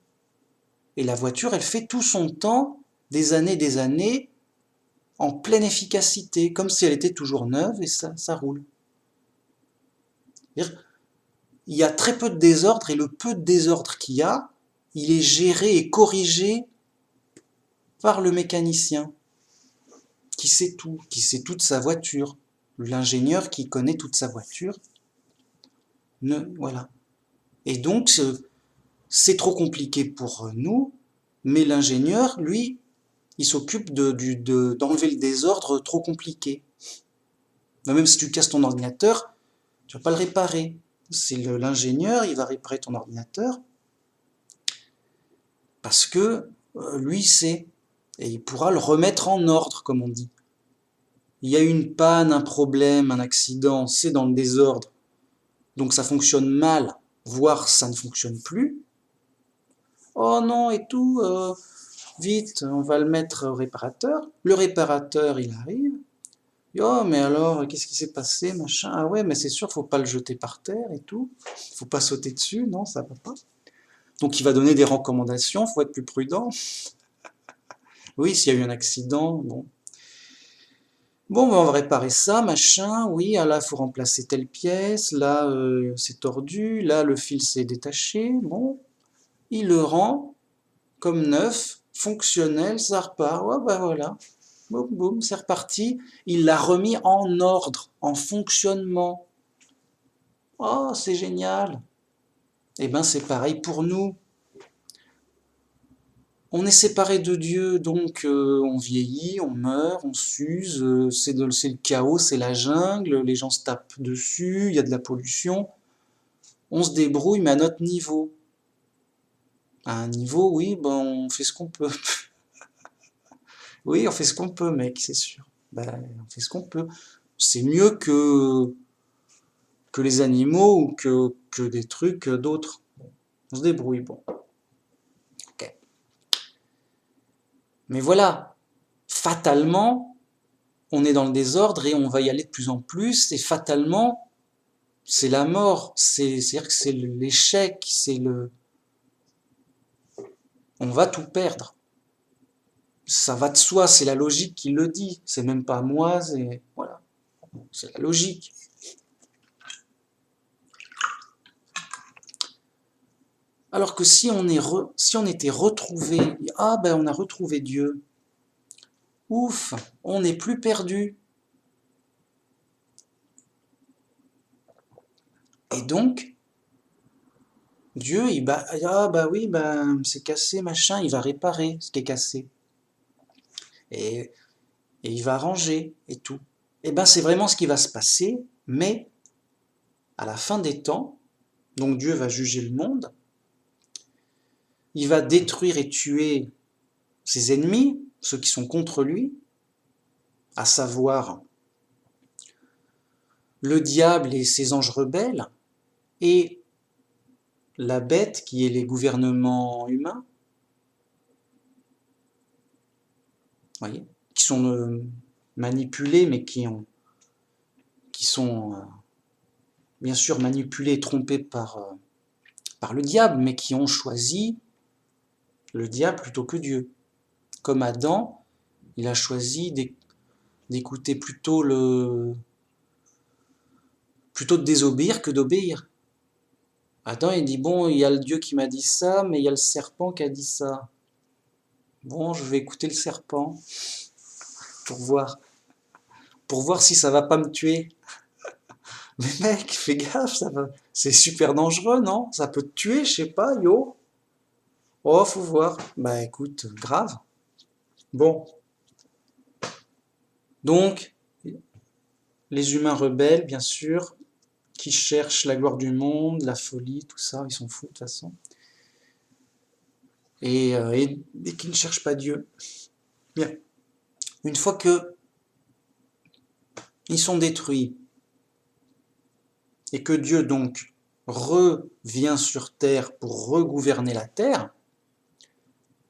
Et la voiture, elle fait tout son temps, des années, en pleine efficacité, comme si elle était toujours neuve, et ça roule. Il y a très peu de désordre, et le peu de désordre qu'il y a, il est géré et corrigé par le mécanicien, qui sait tout, qui sait toute sa voiture. L'ingénieur qui connaît toute sa voiture, voilà. Et donc, c'est trop compliqué pour nous, mais l'ingénieur, lui, il s'occupe d'enlever le désordre trop compliqué. Même si tu casses ton ordinateur, tu vas pas le réparer. C'est l'ingénieur, il va réparer ton ordinateur parce que lui sait et il pourra le remettre en ordre, comme on dit. Il y a une panne, un problème, un accident, c'est dans le désordre, donc ça fonctionne mal, voire ça ne fonctionne plus. Oh non et tout, vite, on va le mettre au réparateur. Le réparateur, il arrive. Oh, mais alors, qu'est-ce qui s'est passé, machin? Ah ouais, mais c'est sûr, faut pas le jeter par terre et tout. Faut pas sauter dessus, non, ça va pas. Donc il va donner des recommandations, faut être plus prudent. Oui, s'il y a eu un accident, bon. Bon, ben, on va réparer ça, machin, oui, ah là, faut remplacer telle pièce, là, c'est tordu, là, le fil s'est détaché, bon. Il le rend comme neuf, fonctionnel, ça repart, ouais, ben voilà. Boum, boum, c'est reparti. Il l'a remis en ordre, en fonctionnement. Oh, c'est génial. Eh ben, c'est pareil pour nous. On est séparé de Dieu, donc on vieillit, on meurt, on s'use, c'est le chaos, c'est la jungle, les gens se tapent dessus, il y a de la pollution. On se débrouille, mais à notre niveau. À un niveau, oui, ben, on fait ce qu'on peut. Oui, on fait ce qu'on peut, mec, c'est sûr. Ben, on fait ce qu'on peut. C'est mieux que les animaux ou que des trucs d'autres. On se débrouille, bon. Ok. Mais voilà, fatalement, on est dans le désordre et on va y aller de plus en plus, et fatalement, c'est la mort, c'est-à-dire que c'est l'échec, on va tout perdre. Ça va de soi, c'est la logique qui le dit, c'est même pas moi, voilà, c'est la logique. Alors que si on était retrouvé, ah ben on a retrouvé Dieu, ouf, on n'est plus perdu. Et donc, Dieu, ah bah oui, ben c'est cassé, machin, il va réparer ce qui est cassé. Et, et il va arranger et tout. Et ben c'est vraiment ce qui va se passer, mais à la fin des temps, donc Dieu va juger le monde, il va détruire et tuer ses ennemis, ceux qui sont contre lui, à savoir le diable et ses anges rebelles, et la bête qui est les gouvernements humains. voyez, qui sont manipulés, mais qui sont bien sûr manipulés et trompés par le diable, mais qui ont choisi le diable plutôt que Dieu. Comme Adam, il a choisi d'écouter plutôt de désobéir que d'obéir. Adam, il dit, bon, il y a le Dieu qui m'a dit ça, mais il y a le serpent qui a dit ça. Bon, je vais écouter le serpent pour voir si ça va pas me tuer. Mais mec, fais gaffe, c'est super dangereux, non? Ça peut te tuer, je sais pas, yo. Oh, faut voir. Bah écoute, grave. Bon, donc, les humains rebelles, bien sûr, qui cherchent la gloire du monde, la folie, tout ça, ils sont fous de toute façon. Et qui ne cherchent pas Dieu. Bien. Une fois que ils sont détruits, et que Dieu donc revient sur terre pour regouverner la terre,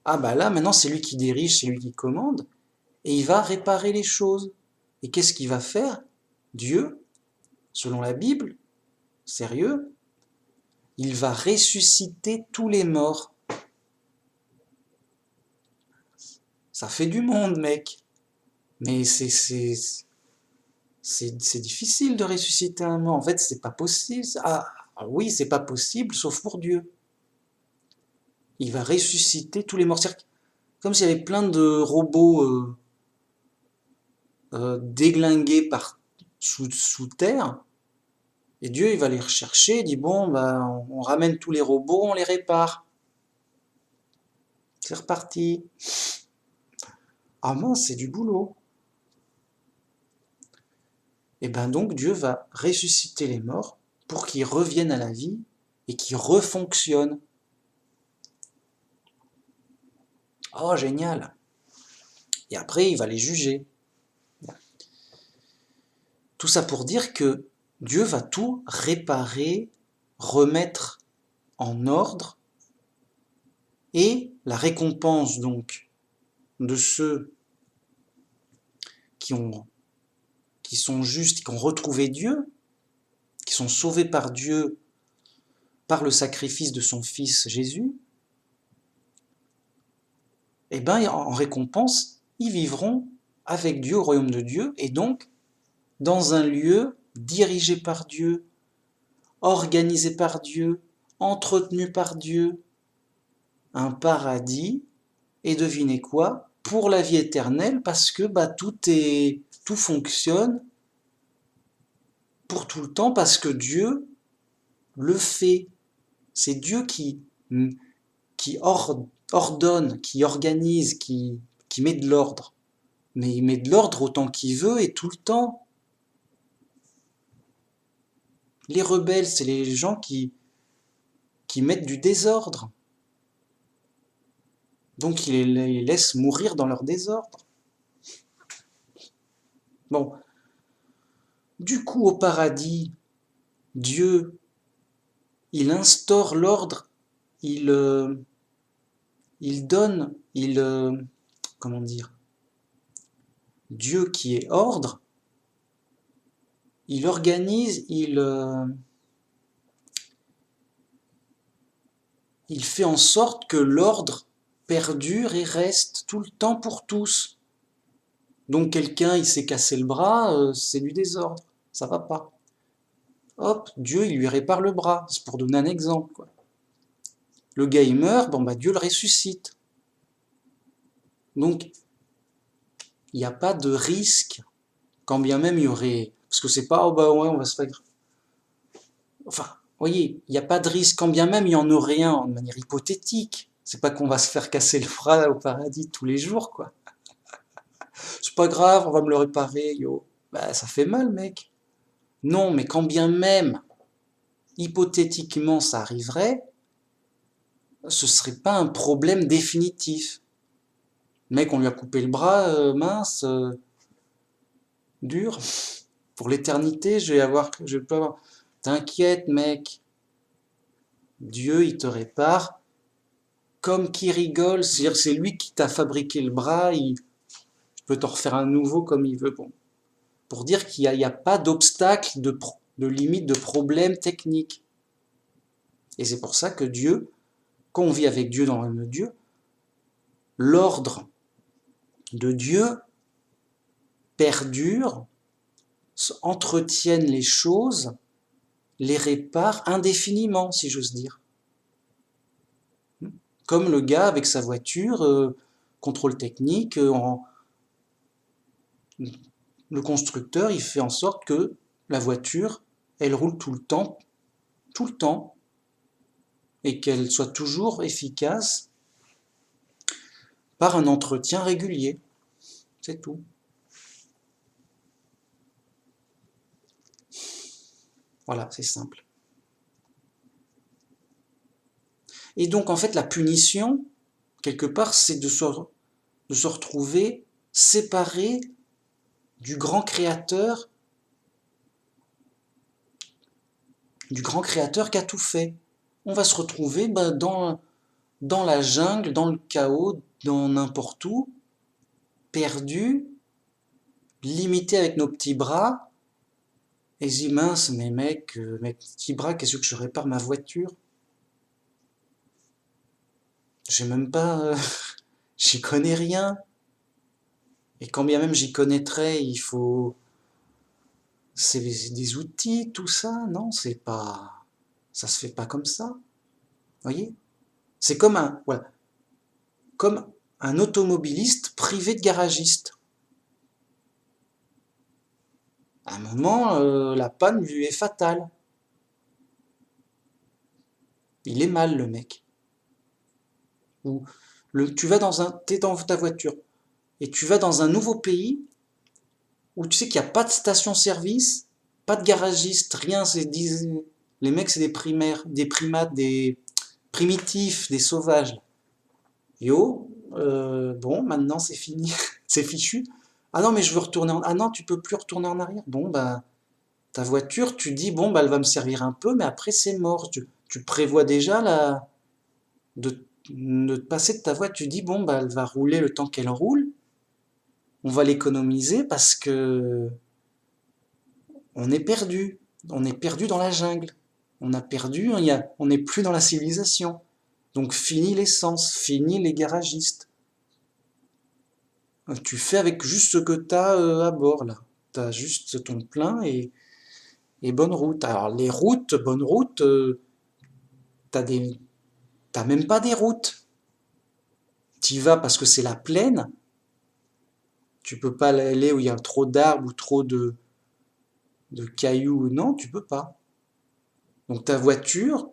ah bah là maintenant c'est lui qui dirige, c'est lui qui commande, et il va réparer les choses. Et qu'est-ce qu'il va faire? Dieu, selon la Bible, sérieux, il va ressusciter tous les morts. Ça fait du monde, mec. Mais c'est difficile de ressusciter un mort. En fait, c'est pas possible. Ah oui, c'est pas possible, sauf pour Dieu. Il va ressusciter tous les morts. Comme s'il y avait plein de robots déglingués sous terre. Et Dieu, il va les rechercher, il dit, bon, bah, on ramène tous les robots, on les répare. C'est reparti. Ah mince, c'est du boulot. Et ben donc, Dieu va ressusciter les morts pour qu'ils reviennent à la vie et qu'ils refonctionnent. Oh, génial. Et après, il va les juger. Tout ça pour dire que Dieu va tout réparer, remettre en ordre, et la récompense donc de ceux qui sont justes, qui ont retrouvé Dieu, qui sont sauvés par Dieu par le sacrifice de son Fils Jésus, et bien en récompense, ils vivront avec Dieu au royaume de Dieu, et donc dans un lieu dirigé par Dieu, organisé par Dieu, entretenu par Dieu, un paradis, et devinez quoi? Pour la vie éternelle, parce que bah, tout fonctionne pour tout le temps, parce que Dieu le fait. C'est Dieu qui ordonne, qui organise, qui met de l'ordre. Mais il met de l'ordre autant qu'il veut et tout le temps. Les rebelles, c'est les gens qui mettent du désordre. Donc il les laisse mourir dans leur désordre. Bon, du coup au paradis, Dieu, il instaure l'ordre, il donne, comment dire, Dieu qui est ordre, il organise, il fait en sorte que l'ordre perdure et reste tout le temps pour tous. Donc quelqu'un, il s'est cassé le bras, c'est du désordre, ça va pas. Hop, Dieu, il lui répare le bras, c'est pour donner un exemple, quoi. Le gars, il meurt, bon bah Dieu le ressuscite. Donc, il n'y a pas de risque, quand bien même il y aurait... Parce que c'est pas, oh bah ouais, on va se faire... Enfin, vous voyez, il n'y a pas de risque, quand bien même il y en aurait un, de manière hypothétique. C'est pas qu'on va se faire casser le bras au paradis tous les jours, quoi. C'est pas grave, on va me le réparer, yo. Bah, ça fait mal, mec. Non, mais quand bien même, hypothétiquement, ça arriverait, ce serait pas un problème définitif. Le mec, on lui a coupé le bras, mince, dur. Pour l'éternité, je vais pas avoir... T'inquiète, mec. Dieu, il te répare comme qui rigole. C'est-à-dire, c'est lui qui t'a fabriqué le bras, peut t'en refaire un nouveau comme il veut. Bon. Pour dire qu'il n'y a pas d'obstacle, de limite, de problème technique. Et c'est pour ça que Dieu, quand on vit avec Dieu dans le règne de Dieu, l'ordre de Dieu perdure, entretiennent les choses, les répare indéfiniment, si j'ose dire. Comme le gars avec sa voiture, contrôle technique, le constructeur, il fait en sorte que la voiture, elle roule tout le temps, et qu'elle soit toujours efficace par un entretien régulier. C'est tout. Voilà, c'est simple. Et donc, en fait, la punition, quelque part, c'est de se retrouver séparé du grand créateur qui a tout fait. On va se retrouver dans la jungle, dans le chaos, dans n'importe où, perdu, limité avec nos petits bras, et je dis mince, mais mec, mes petits bras, qu'est-ce que je répare ma voiture? J'ai même pas, j'y connais rien. Et quand bien même j'y connaîtrais, c'est des outils, tout ça, non, ça se fait pas comme ça, voyez? C'est voilà, comme un automobiliste privé de garagiste. À un moment, la panne lui est fatale. Il est mal, le mec. Ou t'es dans ta voiture et tu vas dans un nouveau pays où tu sais qu'il n'y a pas de station-service, pas de garagiste, rien. Les mecs, c'est des primaires, des primates, des primitifs, des sauvages. Yo, bon, maintenant c'est fini, c'est fichu. Ah non, mais je veux retourner en... Ah non, tu peux plus retourner en arrière. Bon, bah, ta voiture, tu dis, bon, bah, elle va me servir un peu, mais après c'est mort. Tu prévois déjà de passer de ta voiture. Tu dis, bon, bah, elle va rouler le temps qu'elle roule. On va l'économiser parce que on est perdu. On est perdu dans la jungle. On a perdu, on n'est plus dans la civilisation. Donc fini l'essence, fini les garagistes. Tu fais avec juste ce que tu as à bord là. Tu as juste ton plein et bonne route. Alors les routes, bonne route, t'as même pas des routes. Tu y vas parce que c'est la plaine. Tu peux pas aller où il y a trop d'arbres ou trop de cailloux. Non, tu peux pas. Donc ta voiture,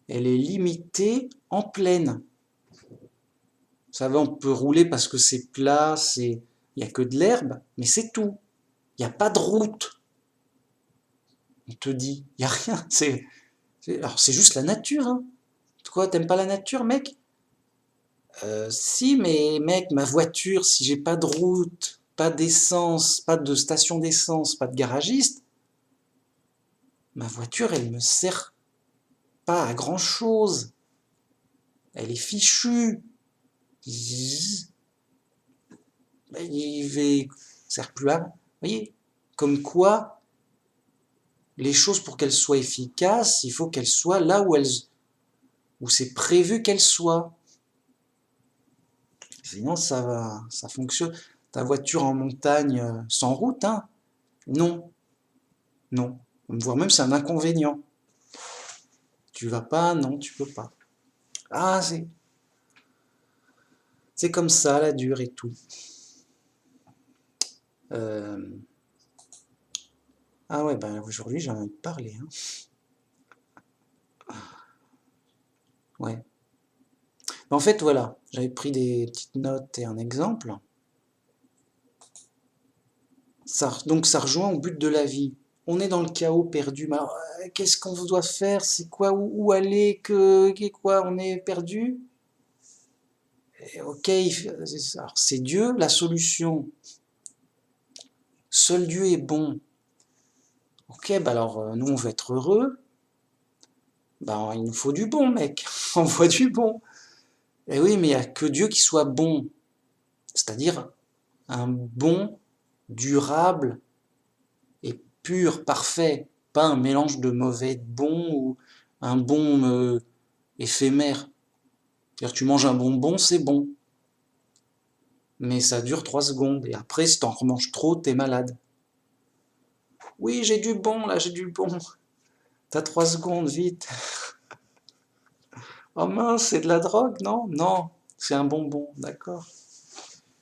elle est limitée en plaine. Ça va, on peut rouler parce que c'est plat, il y a que de l'herbe, mais c'est tout. Il n'y a pas de route. On te dit, il y a rien. Alors c'est juste la nature. Hein. Quoi, t'aimes pas la nature, mec? Si, mais mec, ma voiture, si j'ai pas de route, pas d'essence, pas de station d'essence, pas de garagiste, ma voiture, elle me sert pas à grand chose. Elle est fichue. Il sert plus à. Vous voyez, comme quoi, les choses pour qu'elles soient efficaces, il faut qu'elles soient là où c'est prévu qu'elles soient. Sinon, ça fonctionne. Ta voiture en montagne sans route, hein? Non, non. Voire même c'est un inconvénient. Tu vas pas, non, tu peux pas. Ah, c'est comme ça, la dure et tout. Euh, Ah ouais, ben aujourd'hui j'ai envie de parler. Hein. Ouais. En fait, voilà, j'avais pris des petites notes et un exemple. Donc ça rejoint au but de la vie. On est dans le chaos perdu. Mais alors, qu'est-ce qu'on doit faire? C'est quoi? Où aller? Quoi? On est perdu? Et ok, alors c'est Dieu la solution. Seul Dieu est bon. Ok, bah alors nous on veut être heureux. Bah il nous faut du bon, mec. On voit du bon. Et oui, mais il n'y a que Dieu qui soit bon. C'est-à-dire un bon, durable et pur, parfait, pas un mélange de mauvais et de bon ou un bon éphémère. C'est-à-dire que tu manges un bonbon, c'est bon, mais ça dure 3 secondes et après si t'en remanges trop, t'es malade. Oui, j'ai du bon là, j'ai du bon. T'as 3 secondes, vite. Oh mince, c'est de la drogue, non? Non, c'est un bonbon, d'accord.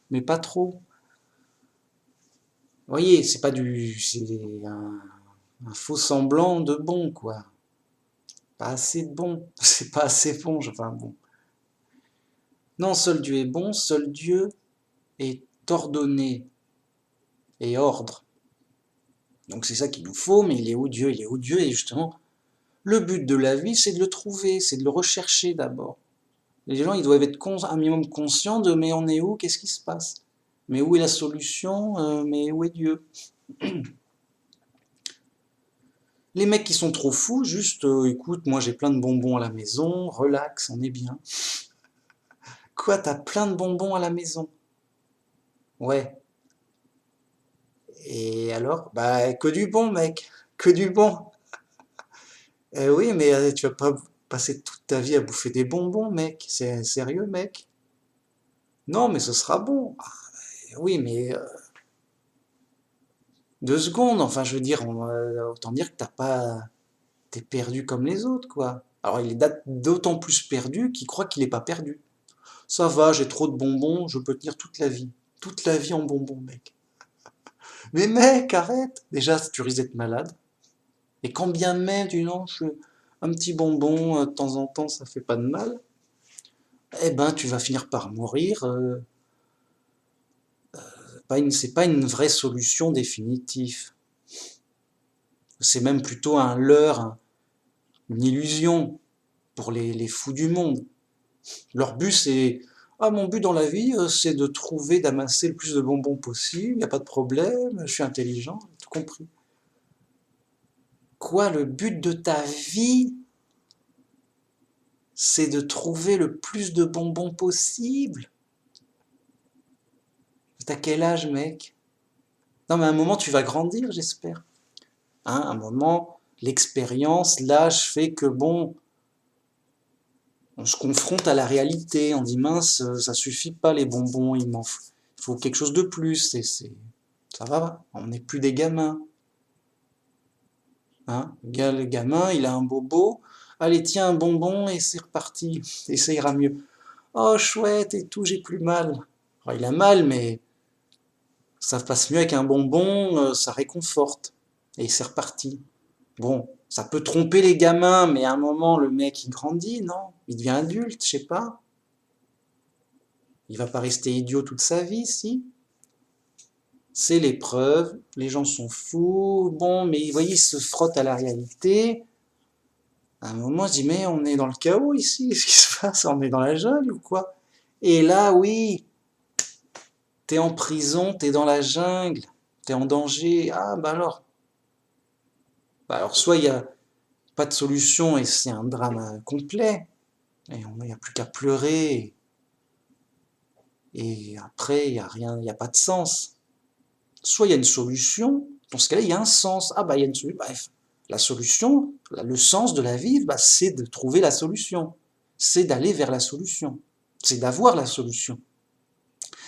Mais pas trop. Vous voyez, c'est pas du. C'est un faux semblant de bon, quoi. Pas assez de bon. C'est pas assez bon, enfin bon. Non, seul Dieu est bon, seul Dieu est ordonné et ordre. Donc c'est ça qu'il nous faut, mais il est où Dieu? Il est où Dieu? Et justement, le but de la vie, c'est de le trouver, c'est de le rechercher d'abord. Les gens, ils doivent être un minimum conscients de mais on est où? Qu'est-ce qui se passe? Mais où est la solution? Mais où est Dieu? Les mecs qui sont trop fous, juste écoute, moi j'ai plein de bonbons à la maison, relax, on est bien. Quoi, t'as plein de bonbons à la maison? Ouais. Et alors? Bah, que du bon, mec. Que du bon. Eh oui, mais tu vas pas passer toute ta vie à bouffer des bonbons, mec. C'est sérieux, mec? Non, mais ce sera bon. Ah, oui, mais 2 secondes, enfin, je veux dire, autant dire que t'es perdu comme les autres, quoi. Alors, il est d'autant plus perdu qu'il croit qu'il est pas perdu. Ça va, j'ai trop de bonbons, je peux tenir toute la vie. Toute la vie en bonbons, mec. Mais mec, arrête! Déjà, tu risques d'être malade. Et quand bien même tu manges un petit bonbon de temps en temps, ça fait pas de mal. Eh ben, tu vas finir par mourir. C'est pas une vraie solution définitive. C'est même plutôt un leurre, une illusion pour les fous du monde. Leur but, c'est ah, mon but dans la vie, c'est de trouver, d'amasser le plus de bonbons possible, il n'y a pas de problème, je suis intelligent, tout compris. Quoi, le but de ta vie, c'est de trouver le plus de bonbons possible? T'as quel âge, mec? Non, mais à un moment, tu vas grandir, j'espère. Hein, à un moment, l'expérience, l'âge fait que, bon, on se confronte à la réalité, on dit mince, ça suffit pas les bonbons, il faut quelque chose de plus, ça va, on n'est plus des gamins. Hein. Le gamin, il a un bobo, allez tiens un bonbon et c'est reparti, et ça ira mieux. Oh chouette et tout, j'ai plus mal. Alors, il a mal, mais ça passe mieux avec un bonbon, ça réconforte, et c'est reparti. Bon, ça peut tromper les gamins, mais à un moment, le mec, il grandit, non? Il devient adulte, je sais pas. Il va pas rester idiot toute sa vie, si. C'est l'épreuve, les gens sont fous, bon, mais vous voyez, ils se frottent à la réalité. À un moment, je dis, mais on est dans le chaos ici, qu'est-ce qui se passe? On est dans la jungle ou quoi? Et là, oui, t'es en prison, t'es dans la jungle, t'es en danger. Ah, bah alors soit il n'y a pas de solution et c'est un drame complet, et il n'y a plus qu'à pleurer, et après, il n'y a rien, il n'y a pas de sens. Soit il y a une solution, dans ce cas-là, il y a un sens. Ah bah il y a une solution, bref. La solution, le sens de la vie, bah, c'est de trouver la solution. C'est d'aller vers la solution. C'est d'avoir la solution.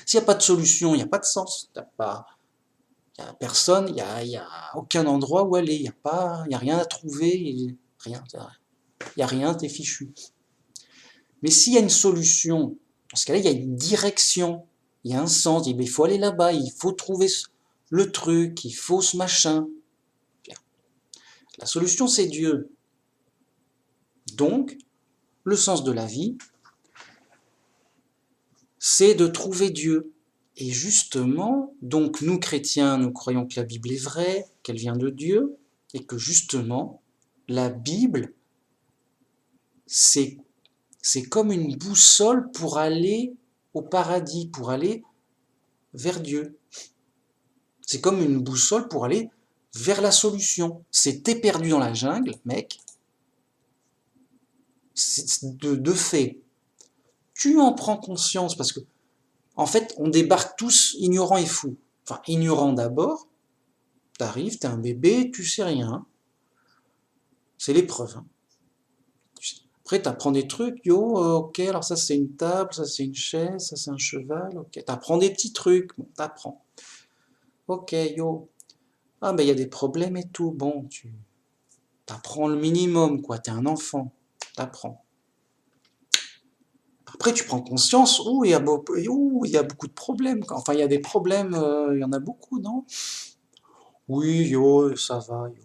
S'il n'y a pas de solution, il n'y a pas de sens. Il n'y a personne, il y a aucun endroit où aller. Il y a rien à trouver. Rien. Il n'y a rien, t'es fichu. Mais s'il y a une solution, dans ce cas-là, il y a une direction, il y a un sens, il faut aller là-bas, il faut trouver le truc, il faut ce machin. Bien. La solution, c'est Dieu. Donc, le sens de la vie, c'est de trouver Dieu. Et justement, donc nous chrétiens, nous croyons que la Bible est vraie, qu'elle vient de Dieu, et que justement, la Bible, c'est comme une boussole pour aller au paradis, pour aller vers Dieu. C'est comme une boussole pour aller vers la solution. C'est t'es perdu dans la jungle, mec. C'est de fait. Tu en prends conscience parce que En fait, on débarque tous ignorants et fous. Enfin, ignorants d'abord, t'arrives, t'es un bébé, tu sais rien. C'est l'épreuve. Hein. Après, t'apprends des trucs, yo, ok, alors ça c'est une table, ça c'est une chaise, ça c'est un cheval, ok. T'apprends des petits trucs, bon, t'apprends. Ok, yo. Ah, ben il y a des problèmes et tout, bon, tu t'apprends le minimum, quoi, t'es un enfant, t'apprends. Après, tu prends conscience, il y a beaucoup de problèmes, quoi. Enfin, il y a des problèmes, il y en a beaucoup, non? Oui, yo, ça va, yo.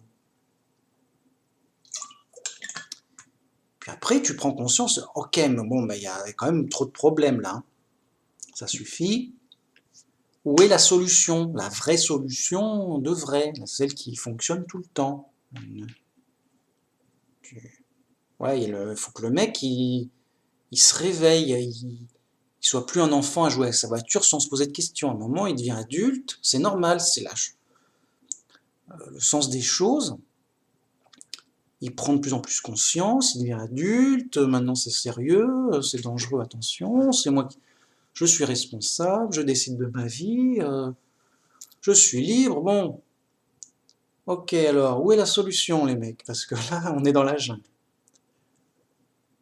Puis après, tu prends conscience, ok, mais bon, ben, il y a quand même trop de problèmes là. Hein. Ça suffit. Où est la solution? La vraie solution de vrai, celle qui fonctionne tout le temps. Ouais, il faut que le mec il se réveille, il soit plus un enfant à jouer avec sa voiture sans se poser de questions. À un moment, il devient adulte, c'est normal, c'est le sens des choses. Il prend de plus en plus conscience, il devient adulte, maintenant c'est sérieux, c'est dangereux, attention, c'est moi qui, je suis responsable, je décide de ma vie, je suis libre, bon. Ok, alors, où est la solution, les mecs? Parce que là, on est dans la jungle.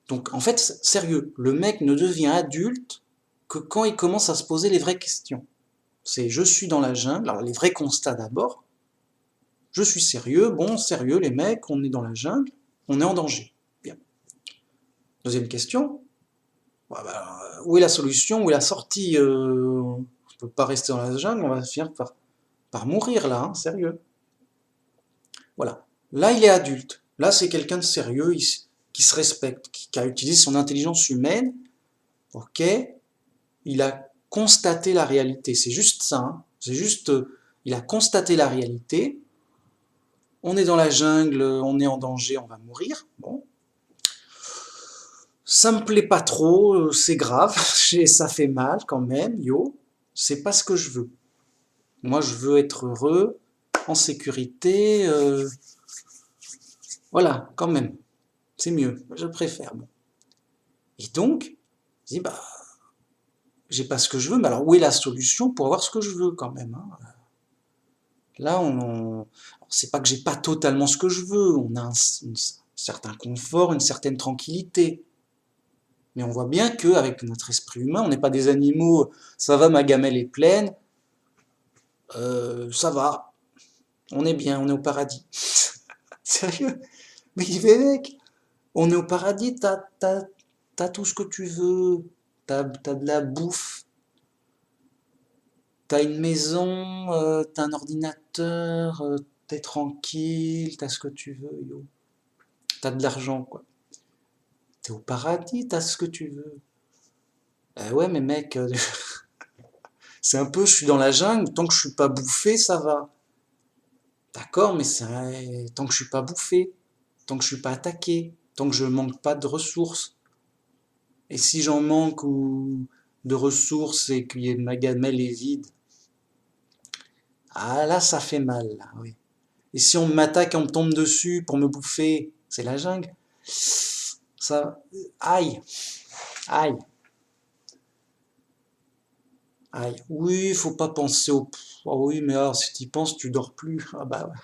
Donc, en fait, sérieux, le mec ne devient adulte que quand il commence à se poser les vraies questions. C'est je suis dans la jungle, alors les vrais constats d'abord. Je suis sérieux, bon, sérieux, les mecs, on est dans la jungle, on est en danger. Bien. Deuxième question, ouais, bah, où est la solution, où est la sortie On ne peut pas rester dans la jungle, on va finir par mourir là, hein, sérieux. Voilà. Là, il est adulte. Là, c'est quelqu'un de sérieux, qui se respecte, qui a utilisé son intelligence humaine. Ok, il a constaté la réalité. C'est juste ça. Hein. C'est juste, il a constaté la réalité. On est dans la jungle, on est en danger, on va mourir. Bon, ça me plaît pas trop, c'est grave, ça fait mal quand même. Yo, c'est pas ce que je veux. Moi, je veux être heureux, en sécurité. Voilà, quand même. C'est mieux. Je préfère. Bon. Et donc, je dis, bah, j'ai pas ce que je veux, mais alors où est la solution pour avoir ce que je veux quand même hein. Là, c'est pas que j'ai pas totalement ce que je veux, on a un certain confort, une certaine tranquillité. Mais on voit bien qu'avec notre esprit humain, on n'est pas des animaux, ça va, ma gamelle est pleine, ça va, on est bien, on est au paradis. Sérieux? Mais il fait mec, on est au paradis, t'as tout ce que tu veux, t'as de la bouffe, t'as une maison, t'as un ordinateur, t'es tranquille, t'as ce que tu veux, yo. T'as de l'argent, quoi. T'es au paradis, t'as ce que tu veux. Ouais, mais mec, c'est un peu, je suis dans la jungle, tant que je suis pas bouffé, ça va. D'accord, mais tant que je suis pas bouffé, tant que je suis pas attaqué, tant que je manque pas de ressources. Et si j'en manque ou de ressources et que ma gamelle est vide, ah là, ça fait mal, là, oui. Et si on m'attaque et on me tombe dessus pour me bouffer, c'est la jungle. Ça, aïe, aïe, aïe. Oui, faut pas penser au. Oh oui, mais alors, si tu y penses, tu dors plus. Ah bah ouais.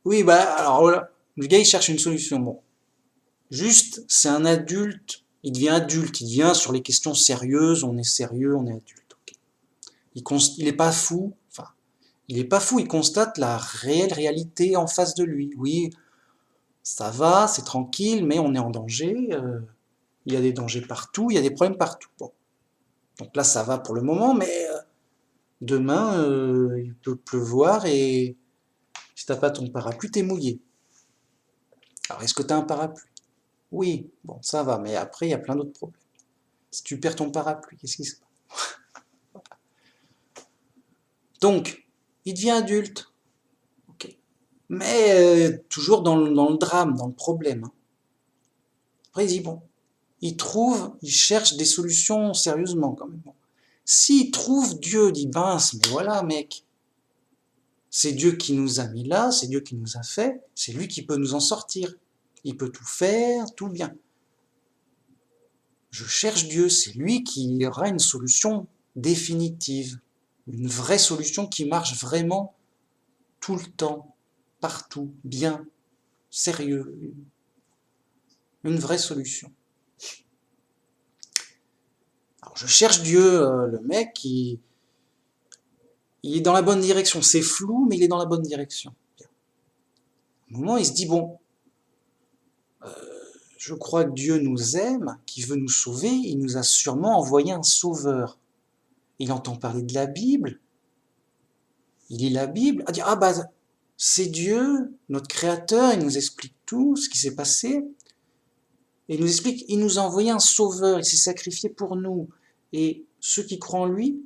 Oui, bah alors voilà. Le gars, il cherche une solution. Bon, juste, c'est un adulte. Il devient adulte. Il devient sur les questions sérieuses. On est sérieux, on est adulte. Okay. Il est pas fou. Enfin, il est pas fou. Il constate la réelle réalité en face de lui. Oui, ça va, c'est tranquille, mais on est en danger. Il y a des dangers partout. Il y a des problèmes partout. Bon, donc là, ça va pour le moment, mais demain, il peut pleuvoir et si t'as pas ton parapluie, t'es mouillé. Alors, est-ce que t'as un parapluie? Oui, bon, ça va, mais après, il y a plein d'autres problèmes. Si tu perds ton parapluie, qu'est-ce qui se passe? Donc, il devient adulte, ok. Mais toujours dans le drame, dans le problème. Hein. Après, il dit, bon, il cherche des solutions sérieusement quand même. Bon. S'il trouve Dieu, il dit, mince, mais voilà, mec, c'est Dieu qui nous a mis là, c'est Dieu qui nous a fait, c'est lui qui peut nous en sortir. Il peut tout faire, tout bien. Je cherche Dieu, c'est lui qui aura une solution définitive, une vraie solution qui marche vraiment tout le temps, partout, bien, sérieux, une vraie solution. Alors je cherche Dieu, le mec, il est dans la bonne direction, c'est flou, mais il est dans la bonne direction. À un moment, il se dit, bon, je crois que Dieu nous aime, qu'il veut nous sauver, il nous a sûrement envoyé un sauveur. Il entend parler de la Bible, il lit la Bible, il dit, ah bah, c'est Dieu, notre Créateur, il nous explique tout ce qui s'est passé, et il nous explique, il nous a envoyé un sauveur, il s'est sacrifié pour nous, et ceux qui croient en lui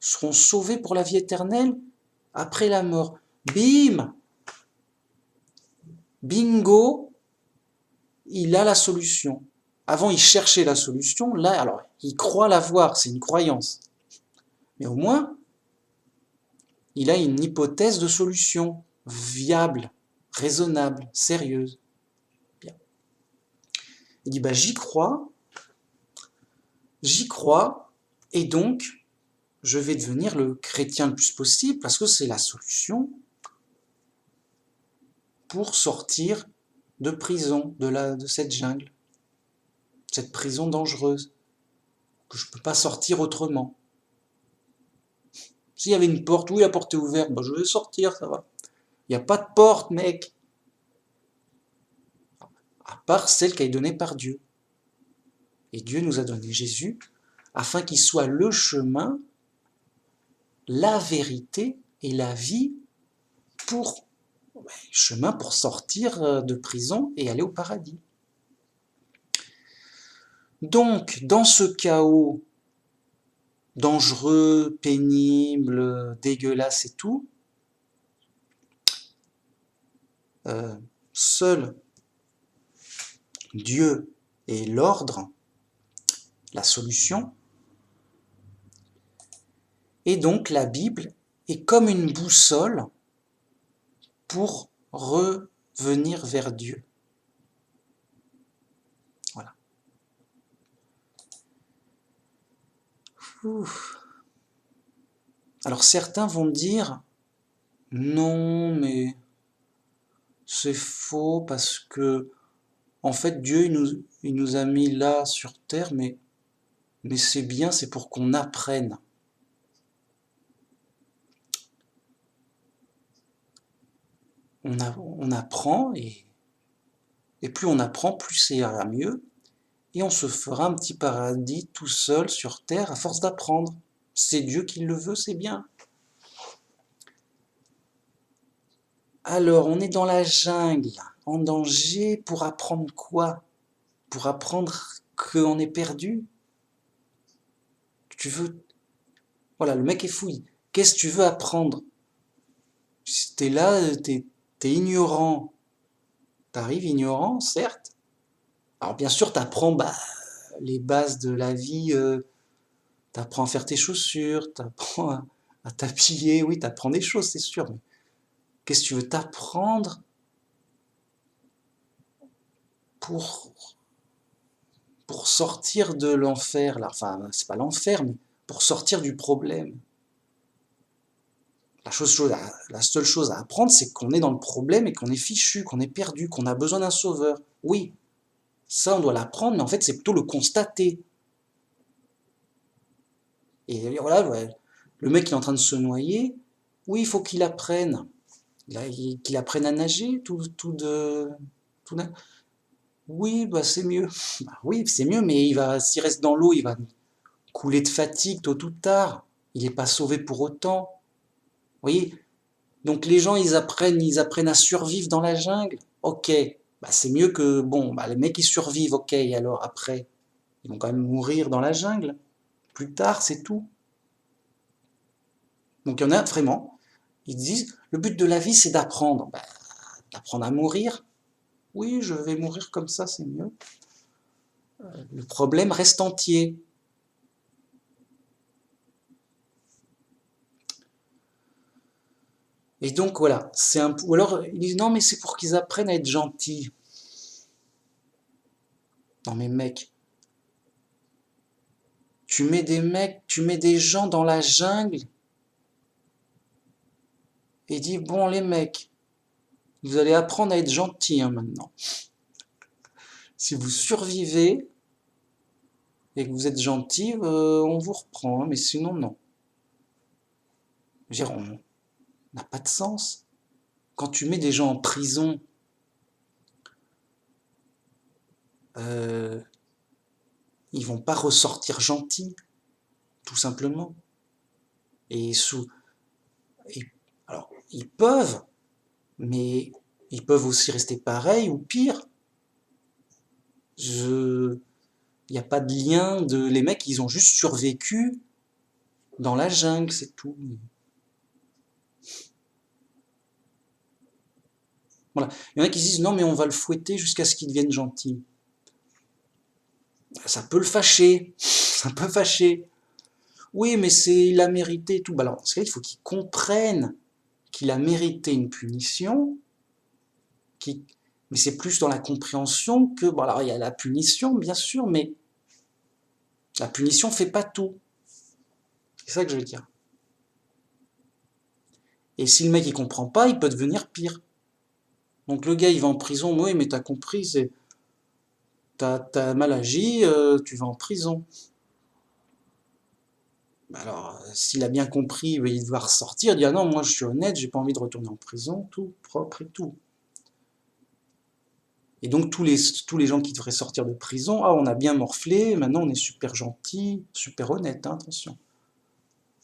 seront sauvés pour la vie éternelle après la mort. Bim! Bingo! Il a la solution. Avant, il cherchait la solution, là, alors, il croit l'avoir, c'est une croyance. Mais au moins, il a une hypothèse de solution viable, raisonnable, sérieuse. Bien. Il dit, bah, j'y crois, et donc, je vais devenir le chrétien le plus possible, parce que c'est la solution pour sortir de prison, de cette jungle, cette prison dangereuse, que je ne peux pas sortir autrement. S'il y avait une porte, oui, la porte est ouverte, bah, je vais sortir, ça va. Il n'y a pas de porte, mec, à part celle qui est donnée par Dieu. Et Dieu nous a donné Jésus afin qu'il soit le chemin, la vérité et la vie pour chemin pour sortir de prison et aller au paradis. Donc, dans ce chaos dangereux, pénible, dégueulasse et tout, seul Dieu est l'ordre, la solution, et donc la Bible est comme une boussole pour revenir vers Dieu. Voilà. Ouf. Alors certains vont dire, non, mais c'est faux parce que, en fait, Dieu, il nous a mis là sur terre, mais c'est bien, c'est pour qu'on apprenne. On apprend, et plus on apprend, plus c'est ira mieux, et on se fera un petit paradis tout seul sur terre à force d'apprendre. C'est Dieu qui le veut, c'est bien. Alors, on est dans la jungle, en danger, pour apprendre quoi? Pour apprendre qu'on est perdu? Tu veux... Voilà, le mec est fouille. Qu'est-ce que tu veux apprendre? Si t'es là, t'es ignorant. T'arrives ignorant, certes. Alors bien sûr, t'apprends les bases de la vie, t'apprends à faire tes chaussures, t'apprends à t'habiller, oui, t'apprends des choses, c'est sûr. Mais qu'est-ce que tu veux t'apprendre pour, pour sortir de l'enfer, là? Enfin, c'est pas l'enfer, mais pour sortir du problème. La seule chose à apprendre, c'est qu'on est dans le problème et qu'on est fichu, qu'on est perdu, qu'on a besoin d'un sauveur. Oui, ça on doit l'apprendre, mais en fait c'est plutôt le constater. Et voilà, ouais, le mec qui est en train de se noyer, oui, il faut qu'il apprenne. Qu'il apprenne à nager, oui, bah c'est mieux. Bah oui, c'est mieux, mais s'il reste dans l'eau, il va couler de fatigue tôt ou tard. Il n'est pas sauvé pour autant. Vous voyez? Donc les gens, ils apprennent à survivre dans la jungle. Ok, bah c'est mieux que, bon, bah les mecs ils survivent, ok, et alors après, ils vont quand même mourir dans la jungle. Plus tard, c'est tout. Donc il y en a vraiment, ils disent, le but de la vie c'est d'apprendre. Bah, d'apprendre à mourir. Oui, je vais mourir comme ça, c'est mieux. Le problème reste entier. Et donc voilà, ou alors ils disent non mais c'est pour qu'ils apprennent à être gentils. Non mais mec, tu mets des gens dans la jungle et dis, bon les mecs, vous allez apprendre à être gentils hein, maintenant. Si vous survivez et que vous êtes gentils, on vous reprend, hein, mais sinon non. Je veux dire, on n'a pas de sens. Quand tu mets des gens en prison, euh, ils vont pas ressortir gentils, tout simplement. Et et- alors, ils peuvent, mais ils peuvent aussi rester pareils ou pire. Il n'y a pas de lien de. Les mecs, ils ont juste survécu dans la jungle, c'est tout. Voilà. Il y en a qui se disent non, mais on va le fouetter jusqu'à ce qu'il devienne gentil. Ça peut le fâcher. Ça peut fâcher. Oui, mais il a mérité et tout. Bah alors, dans ce cas, il faut qu'il comprenne qu'il a mérité une punition. Mais c'est plus dans la compréhension que. Bon, alors, il y a la punition, bien sûr, mais la punition fait pas tout. C'est ça que je veux dire. Et si le mec il comprend pas, il peut devenir pire. Donc le gars il va en prison, oui mais t'as compris, t'as mal agi, tu vas en prison. Alors s'il a bien compris, il va ressortir, dire non moi je suis honnête, j'ai pas envie de retourner en prison, tout propre et tout. Et donc tous les gens qui devraient sortir de prison, ah on a bien morflé, maintenant on est super gentil, super honnête, hein, attention.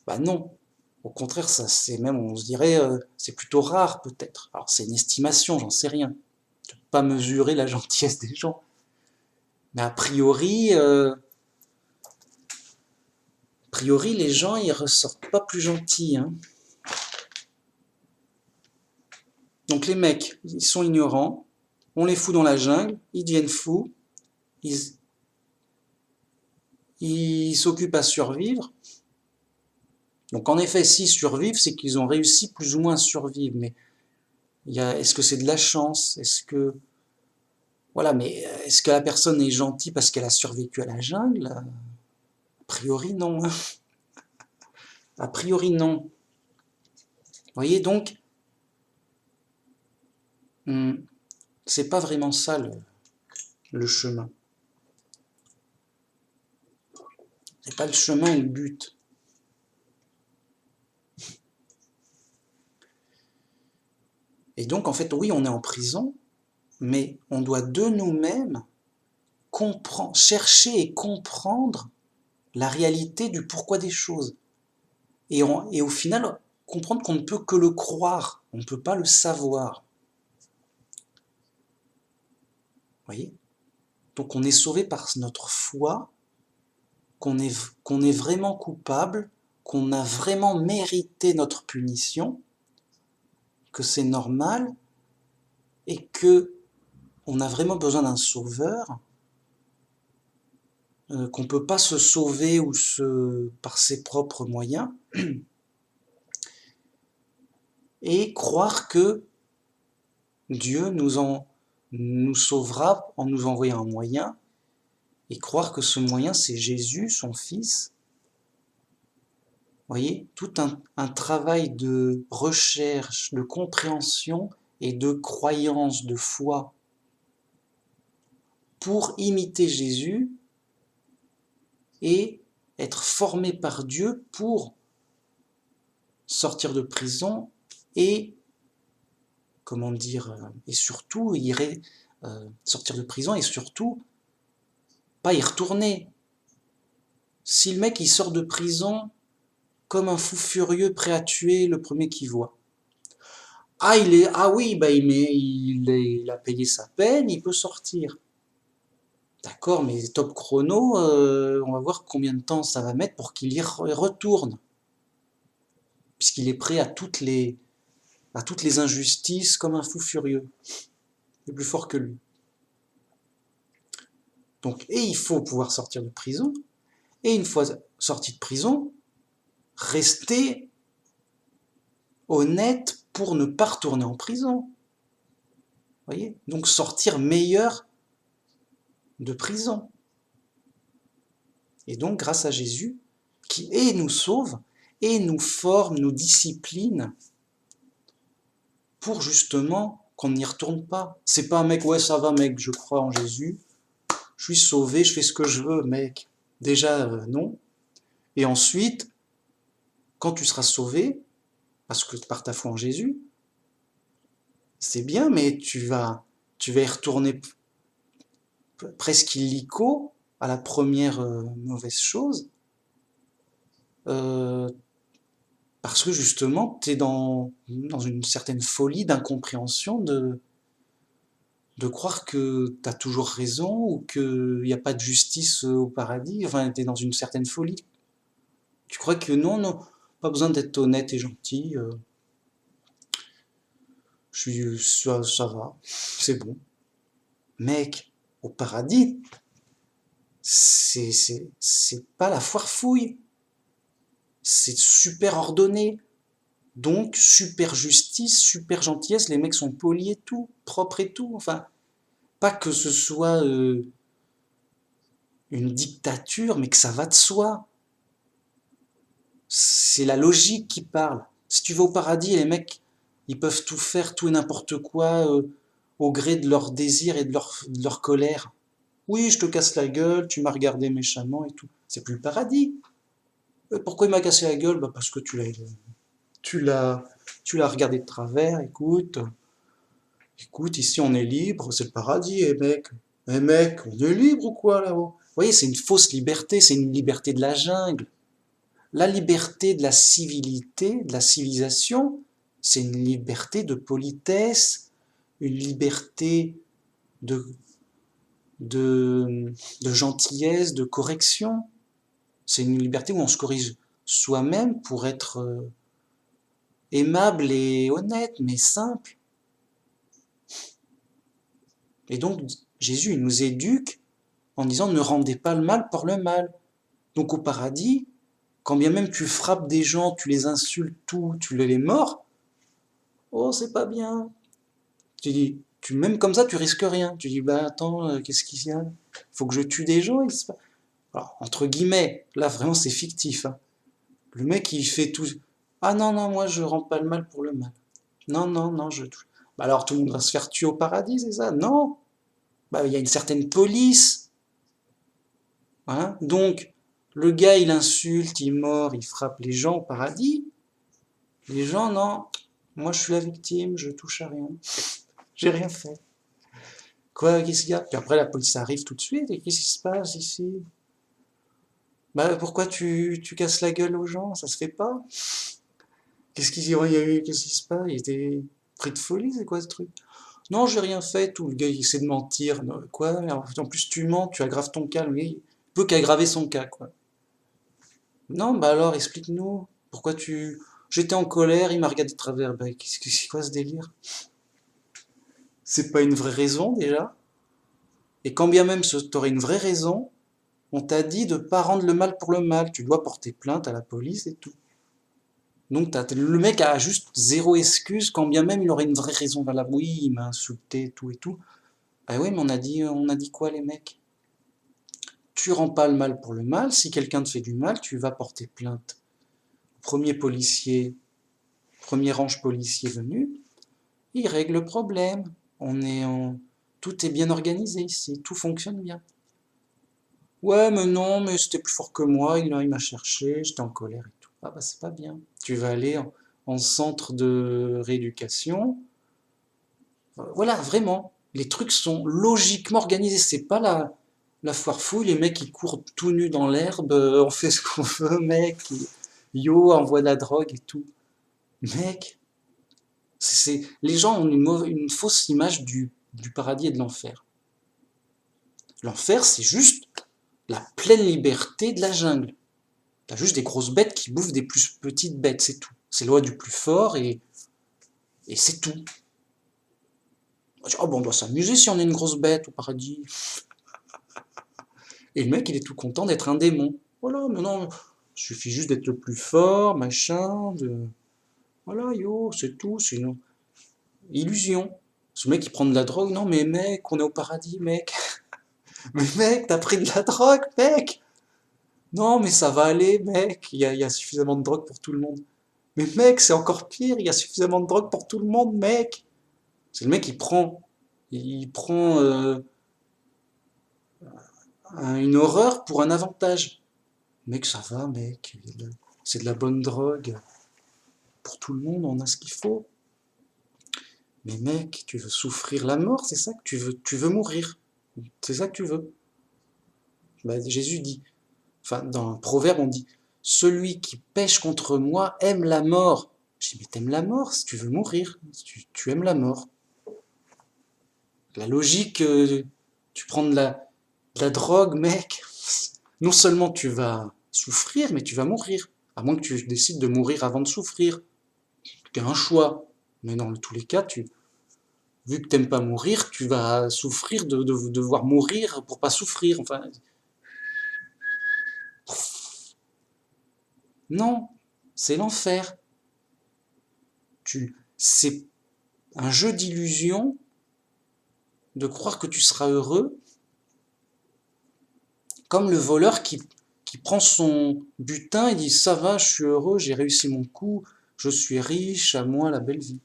Bah non, au contraire ça c'est même on se dirait c'est plutôt rare peut-être. Alors c'est une estimation, j'en sais rien. Je peux pas mesurer la gentillesse des gens. Mais a priori, les gens, ils ressortent pas plus gentils. Hein. Donc les mecs, ils sont ignorants, on les fout dans la jungle, ils deviennent fous, ils s'occupent à survivre. Donc en effet, s'ils survivent, c'est qu'ils ont réussi plus ou moins à survivre. Mais est-ce que c'est de la chance? Voilà, mais est-ce que la personne est gentille parce qu'elle a survécu à la jungle? A priori non. A priori non. Vous voyez donc, c'est pas vraiment ça le chemin. C'est pas le chemin et le but. Et donc, en fait, oui, on est en prison, mais on doit de nous-mêmes chercher et comprendre la réalité du pourquoi des choses. Et au final, comprendre qu'on ne peut que le croire, on ne peut pas le savoir. Vous voyez? Donc on est sauvé par notre foi, qu'on est vraiment coupable, qu'on a vraiment mérité notre punition, que c'est normal, et que on a vraiment besoin d'un sauveur, qu'on ne peut pas se sauver par ses propres moyens, et croire que Dieu nous sauvera en nous envoyant un moyen, et croire que ce moyen c'est Jésus, son Fils. Vous voyez, tout un travail de recherche, de compréhension et de croyance, de foi, pour imiter Jésus et être formé par Dieu pour sortir de prison et, comment dire, et surtout sortir de prison et surtout pas y retourner. Si le mec il sort de prison comme un fou furieux prêt à tuer le premier qu'il voit. Ah oui, bah il a payé sa peine, il peut sortir. D'accord, mais top chrono, on va voir combien de temps ça va mettre pour qu'il y retourne. Puisqu'il est prêt à toutes les injustices comme un fou furieux. Il est plus fort que lui. Donc, et il faut pouvoir sortir de prison, et une fois sorti de prison, rester honnête pour ne pas retourner en prison. Voyez? Donc sortir meilleur de prison. Et donc, grâce à Jésus, qui et nous sauve, et nous forme, nous discipline, pour justement qu'on n'y retourne pas. C'est pas un mec, ouais ça va mec, je crois en Jésus, je suis sauvé, je fais ce que je veux mec. Déjà, non. Et ensuite, quand tu seras sauvé, parce que par ta foi en Jésus, c'est bien, mais tu vas y retourner presque illico à la première mauvaise chose, euh, parce que justement, tu es dans une certaine folie d'incompréhension de croire que tu as toujours raison ou qu'il n'y a pas de justice au paradis. Enfin, tu es dans une certaine folie. Tu crois que non, non, pas besoin d'être honnête et gentil. Ça va, c'est bon. Mec, au paradis, c'est pas la foire fouille. C'est super ordonné. Donc, super justice, super gentillesse. Les mecs sont polis et tout, propres et tout. Enfin, pas que ce soit une dictature, mais que ça va de soi. C'est la logique qui parle. Si tu vas au paradis, les mecs, ils peuvent tout faire, tout et n'importe quoi, au gré de leurs désirs et de leur colère. Oui, je te casse la gueule, tu m'as regardé méchamment et tout. C'est plus le paradis. Pourquoi il m'a cassé la gueule? Bah parce que tu l'as, tu l'as regardé de travers. Écoute, ici on est libre, c'est le paradis, mec. Mec, on est libre ou quoi là-haut? Vous voyez, c'est une fausse liberté, c'est une liberté de la jungle. La liberté de la civilité, de la civilisation, c'est une liberté de politesse, une liberté de, de gentillesse, de correction. C'est une liberté où on se corrige soi-même pour être aimable et honnête, mais simple. Et donc, Jésus, il nous éduque en disant ne rendez pas le mal pour le mal. Donc au paradis, quand bien même tu frappes des gens, tu les insultes, tout, tu les mords, oh c'est pas bien. Tu dis, même comme ça, tu risques rien. Tu dis, bah attends, qu'est-ce qu'il y a? Faut que je tue des gens? Alors, entre guillemets, là vraiment c'est fictif, hein. Le mec il fait tout. Ah non, non, moi je rends pas le mal pour le mal. Non, non, non, je touche. Bah alors tout le monde va se faire tuer au paradis, c'est ça? Non! Bah il y a une certaine police. Hein. Donc, le gars il insulte, il mord, il frappe les gens au paradis. Les gens, non. Moi je suis la victime, je touche à rien. J'ai rien fait. Quoi, qu'est-ce qu'il y a? Puis après, la police arrive tout de suite, et qu'est-ce qui se passe ici? Bah, pourquoi tu casses la gueule aux gens? Ça se fait pas? Qu'est-ce qu'il y a eu? Qu'est-ce qui se passe? Il était pris de folie, c'est quoi ce truc? Non, j'ai rien fait, tout. Le gars, il essaie de mentir. Non, quoi? En plus, tu mens, tu aggraves ton cas. Lui, il peut qu'aggraver son cas, quoi. Non, bah alors, explique-nous. Pourquoi tu. J'étais en colère, il m'a regardé de travers. Bah, c'est quoi ce délire? C'est pas une vraie raison, déjà? Et quand bien même t'aurais une vraie raison, on t'a dit de pas rendre le mal pour le mal. Tu dois porter plainte à la police et tout. Donc le mec a juste zéro excuse, quand bien même il aurait une vraie raison valable. Oui, il m'a insulté, tout et tout. Ah oui, mais on a dit quoi les mecs? Tu rends pas le mal pour le mal. Si quelqu'un te fait du mal, tu vas porter plainte. Premier policier, premier ange policier venu, il règle le problème. Tout est bien organisé ici, tout fonctionne bien. Ouais, mais non, mais c'était plus fort que moi, il m'a cherché, j'étais en colère et tout. Ah bah c'est pas bien. Tu vas aller en centre de rééducation. Voilà, vraiment. Les trucs sont logiquement organisés. C'est pas la foire fouille, les mecs qui courent tout nus dans l'herbe, on fait ce qu'on veut, mec. Yo, envoie de la drogue et tout. Mec, les gens ont une fausse image du paradis et de l'enfer. L'enfer, c'est juste la pleine liberté de la jungle. T'as juste des grosses bêtes qui bouffent des plus petites bêtes, c'est tout. C'est la loi du plus fort et c'est tout. Oh bon, on doit s'amuser si on est une grosse bête au paradis. Et le mec, il est tout content d'être un démon. Voilà, mais non, il suffit juste d'être le plus fort, machin, Voilà, yo, c'est tout, c'est une illusion. Ce mec, il prend de la drogue, non mais mec, on est au paradis, mec. Mais mec, t'as pris de la drogue, mec. Non, mais ça va aller, mec, il y a suffisamment de drogue pour tout le monde. Mais mec, c'est encore pire, il y a suffisamment de drogue pour tout le monde, mec. C'est le mec, il prend une horreur pour un avantage. Mec, ça va, mec, c'est de la bonne drogue. Pour tout le monde, on a ce qu'il faut. Mais mec, tu veux souffrir la mort, c'est ça que tu veux mourir. C'est ça que tu veux. Bah, Jésus dit, enfin, dans un proverbe, on dit, celui qui pêche contre moi aime la mort. Je dis, mais t'aimes la mort si tu veux mourir. Tu aimes la mort. La logique, tu prends de la drogue, mec. Non seulement tu vas souffrir, mais tu vas mourir. À moins que tu décides de mourir avant de souffrir. C'est un choix. Mais dans tous les cas, vu que t'aimes pas mourir, tu vas souffrir de devoir mourir pour pas souffrir. Enfin, non, c'est l'enfer. C'est un jeu d'illusion de croire que tu seras heureux, comme le voleur qui prend son butin et dit ça va, je suis heureux, j'ai réussi mon coup, je suis riche, à moi la belle vie.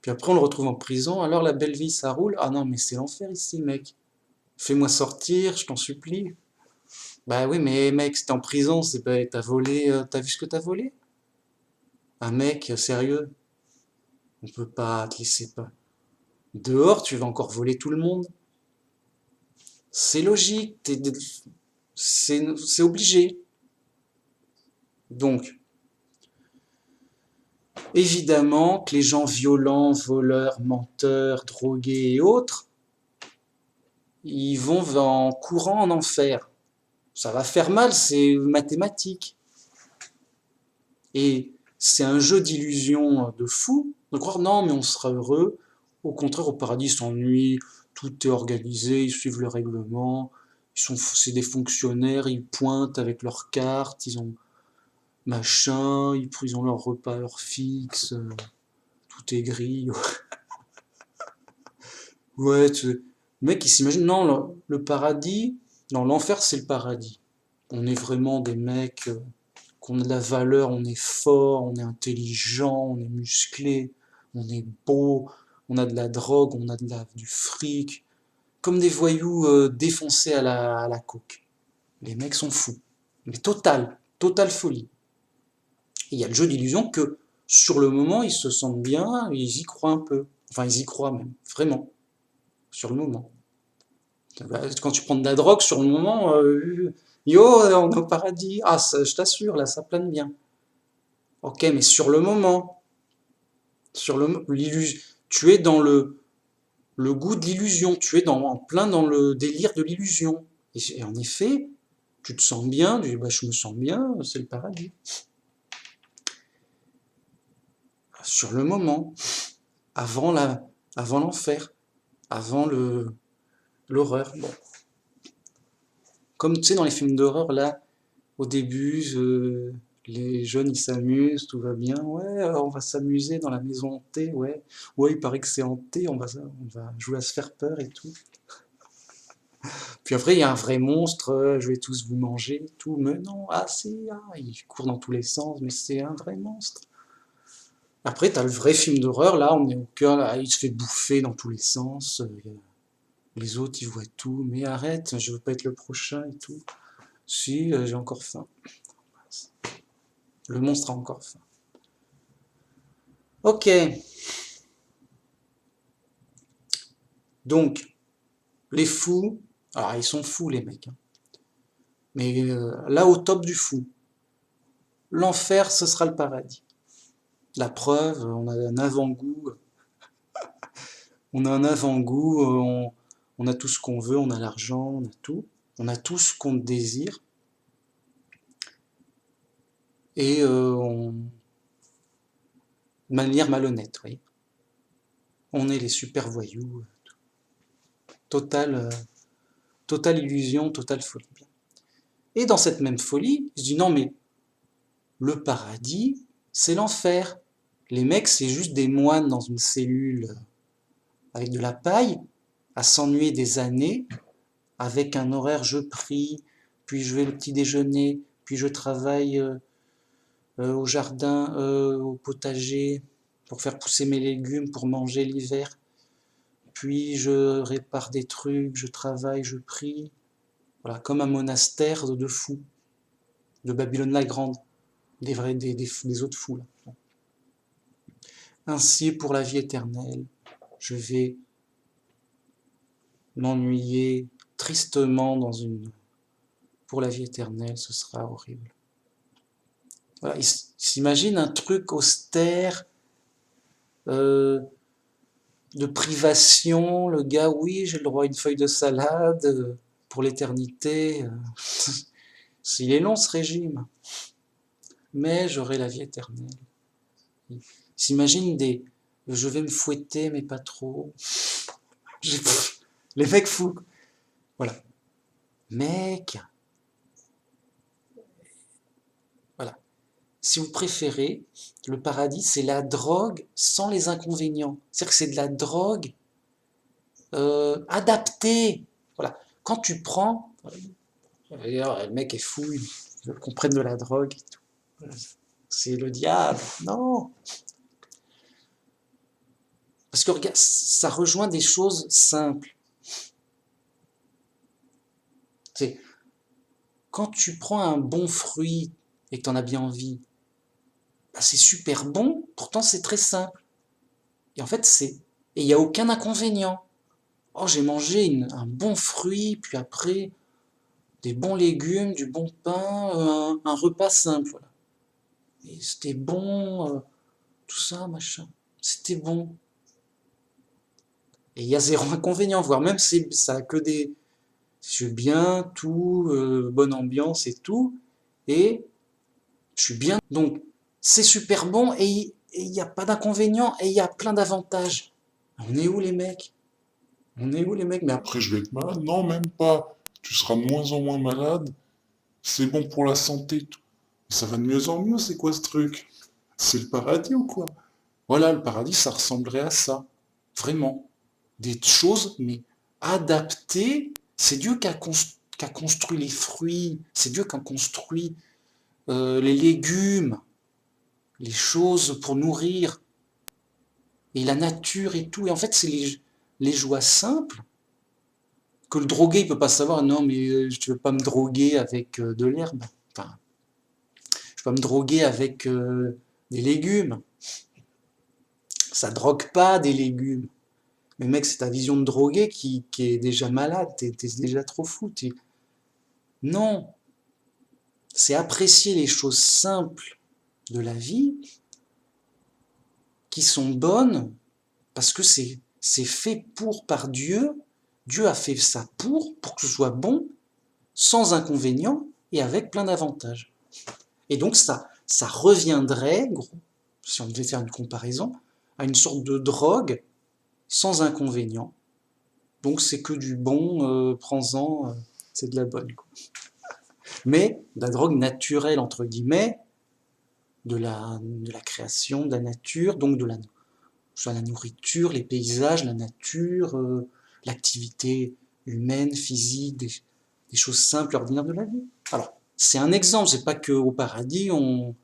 Puis après on le retrouve en prison, alors la belle vie ça roule, ah non mais c'est l'enfer ici mec, fais-moi sortir, je t'en supplie. Bah oui mais mec, si t'es en prison, c'est pas, t'as volé, t'as vu ce que t'as volé? Un mec, sérieux, on peut pas te laisser pas. Dehors, tu vas encore voler tout le monde. C'est logique, c'est obligé. Donc, évidemment que les gens violents, voleurs, menteurs, drogués et autres, ils vont en courant en enfer. Ça va faire mal, c'est mathématique. Et c'est un jeu d'illusion de fou de croire non, mais on sera heureux. Au contraire, au paradis, ils s'ennuient, tout est organisé, ils suivent le règlement, c'est des fonctionnaires, ils pointent avec leurs cartes, ils ont machin, ils ont leur repas, leur fixe, tout est gris. Ouais, le mec il s'imagine, non, le paradis, non, l'enfer c'est le paradis. On est vraiment des mecs qu'on a de la valeur, on est fort, on est intelligent, on est musclé, on est beau, on a de la drogue, du fric, comme des voyous défoncés à la coke. Les mecs sont fous. Mais totale folie. Et il y a le jeu d'illusion que sur le moment ils se sentent bien, ils y croient un peu. Enfin ils y croient même, vraiment, sur le moment. Quand tu prends de la drogue sur le moment, yo, on est au paradis. Ah, je t'assure, là, ça plane bien. Ok, mais sur le moment, l'illusion, tu es dans le goût de l'illusion, tu es en plein dans le délire de l'illusion. Et en effet, tu te sens bien, tu dis, bah, je me sens bien, c'est le paradis. Sur le moment, avant avant l'enfer, avant l'horreur. Bon. Comme tu sais, dans les films d'horreur, là, au début, les jeunes ils s'amusent, tout va bien. Ouais, on va s'amuser dans la maison hantée, ouais. Ouais, il paraît que c'est hanté, on va jouer à se faire peur et tout. Puis après, il y a un vrai monstre, je vais tous vous manger, tout. Mais non, ah si, ah, il court dans tous les sens, mais c'est un vrai monstre. Après, t'as le vrai film d'horreur, là, on est au cœur, là, il se fait bouffer dans tous les sens. Les autres, ils voient tout, mais arrête, je veux pas être le prochain et tout. Si, j'ai encore faim. Le monstre a encore faim. Ok, donc, les fous, alors ils sont fous les mecs, hein. Mais là au top du fou, l'enfer ce sera le paradis. La preuve, on a un avant-goût, on a tout ce qu'on veut, on a l'argent, on a tout ce qu'on désire, et de manière malhonnête, oui. On est les super voyous, totale, totale illusion, totale folie. Et dans cette même folie, je dis non mais le paradis, c'est l'enfer. Les mecs, c'est juste des moines dans une cellule avec de la paille, à s'ennuyer des années, avec un horaire je prie, puis je vais le petit déjeuner, puis je travaille au jardin, au potager, pour faire pousser mes légumes, pour manger l'hiver. Puis je répare des trucs, je travaille, je prie. Voilà, comme un monastère de fous, de Babylone la Grande, des autres fous. Là. Ainsi, pour la vie éternelle, je vais m'ennuyer tristement pour la vie éternelle, ce sera horrible. Voilà, il s'imagine un truc austère, euh, de privation, le gars, oui, j'ai le droit à une feuille de salade pour l'éternité. S'il est long ce régime, mais j'aurai la vie éternelle. Il s'imagine je vais me fouetter, mais pas trop. Les mecs fous. Voilà. Mec, voilà. Si vous préférez, le paradis, c'est la drogue sans les inconvénients. C'est-à-dire que c'est de la drogue adaptée. Voilà. Quand tu prends, d'ailleurs, le mec est fou, il veut qu'on prenne de la drogue et tout. C'est le diable. Non. Parce que regarde, ça rejoint des choses simples. C'est quand tu prends un bon fruit et que tu en as bien envie, bah c'est super bon, pourtant c'est très simple. Et en fait, et il n'y a aucun inconvénient. Oh, j'ai mangé un bon fruit, puis après, des bons légumes, du bon pain, un repas simple. Voilà. Et c'était bon, tout ça, machin. C'était bon. Et il y a zéro inconvénient, voire même ça a que des. C'est bien, tout, bonne ambiance et tout. Et je suis bien. Donc, c'est super bon et il n'y a pas d'inconvénient et il y a plein d'avantages. On est où les mecs? On est où les mecs? Mais Après, je vais être malade? Non, même pas. Tu seras de moins en moins malade. C'est bon pour la santé. Ça va de mieux en mieux, c'est quoi ce truc? C'est le paradis ou quoi? Voilà, le paradis, ça ressemblerait à ça. Vraiment. Des choses, mais adaptées. C'est Dieu qui a construit les fruits. C'est Dieu qui a construit les légumes, les choses pour nourrir, et la nature et tout. Et en fait, c'est les joies simples que le drogué il peut pas savoir. Non, mais je ne veux pas me droguer avec de l'herbe. Enfin, je peux pas me droguer avec des légumes. Ça drogue pas des légumes. Mais mec, c'est ta vision de drogué qui est déjà malade. T'es déjà trop fou. Non, c'est apprécier les choses simples de la vie qui sont bonnes parce que c'est fait par Dieu. Dieu a fait ça pour que ce soit bon, sans inconvénient et avec plein d'avantages. Et donc ça reviendrait, si on devait faire une comparaison, à une sorte de drogue sans inconvénient. Donc c'est que du bon, prends-en, c'est de la bonne. Quoi. Mais de la drogue naturelle, entre guillemets, de la création, de la nature, donc soit la nourriture, les paysages, la nature, l'activité humaine, physique, des choses simples, ordinaires de la vie. Alors, c'est un exemple, c'est pas qu'au paradis, on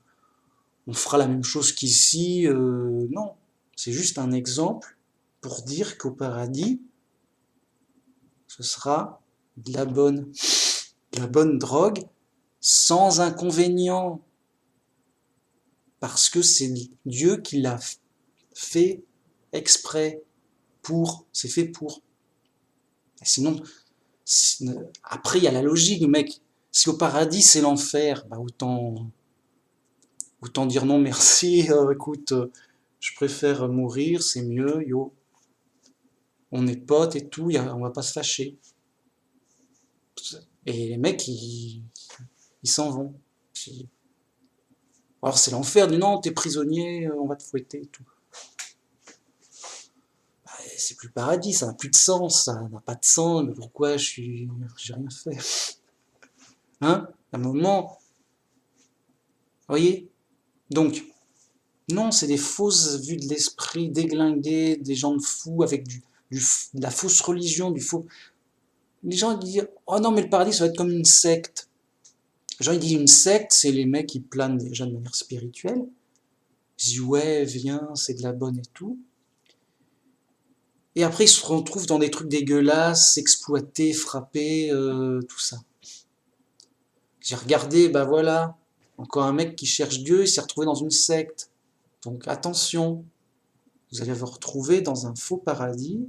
fera la même chose qu'ici, non. C'est juste un exemple pour dire qu'au paradis, ce sera de la bonne drogue, sans inconvénient, parce que c'est Dieu qui l'a fait exprès, c'est fait pour. Sinon, après, il y a la logique, mec. Si au paradis, c'est l'enfer, bah autant dire non merci, écoute, je préfère mourir, c'est mieux, yo. On est potes et tout, on va pas se fâcher. Et les mecs, ils s'en vont. Alors c'est l'enfer, du non, t'es prisonnier, on va te fouetter et tout. Bah, c'est plus le paradis, ça n'a plus de sens, ça n'a pas de sens, mais pourquoi j'ai rien fait? Hein? À un moment, vous voyez? Donc, non, c'est des fausses vues de l'esprit, déglinguées, des gens de fous avec de la fausse religion, du faux. Les gens disent, oh non, mais le paradis, ça va être comme une secte. Genre, il dit une secte, c'est les mecs qui planent déjà de manière spirituelle. Ils disent ouais, viens, c'est de la bonne et tout. Et après, ils se retrouvent dans des trucs dégueulasses, exploités, frappés, tout ça. J'ai regardé, bah voilà, encore un mec qui cherche Dieu, il s'est retrouvé dans une secte. Donc attention, vous allez vous retrouver dans un faux paradis,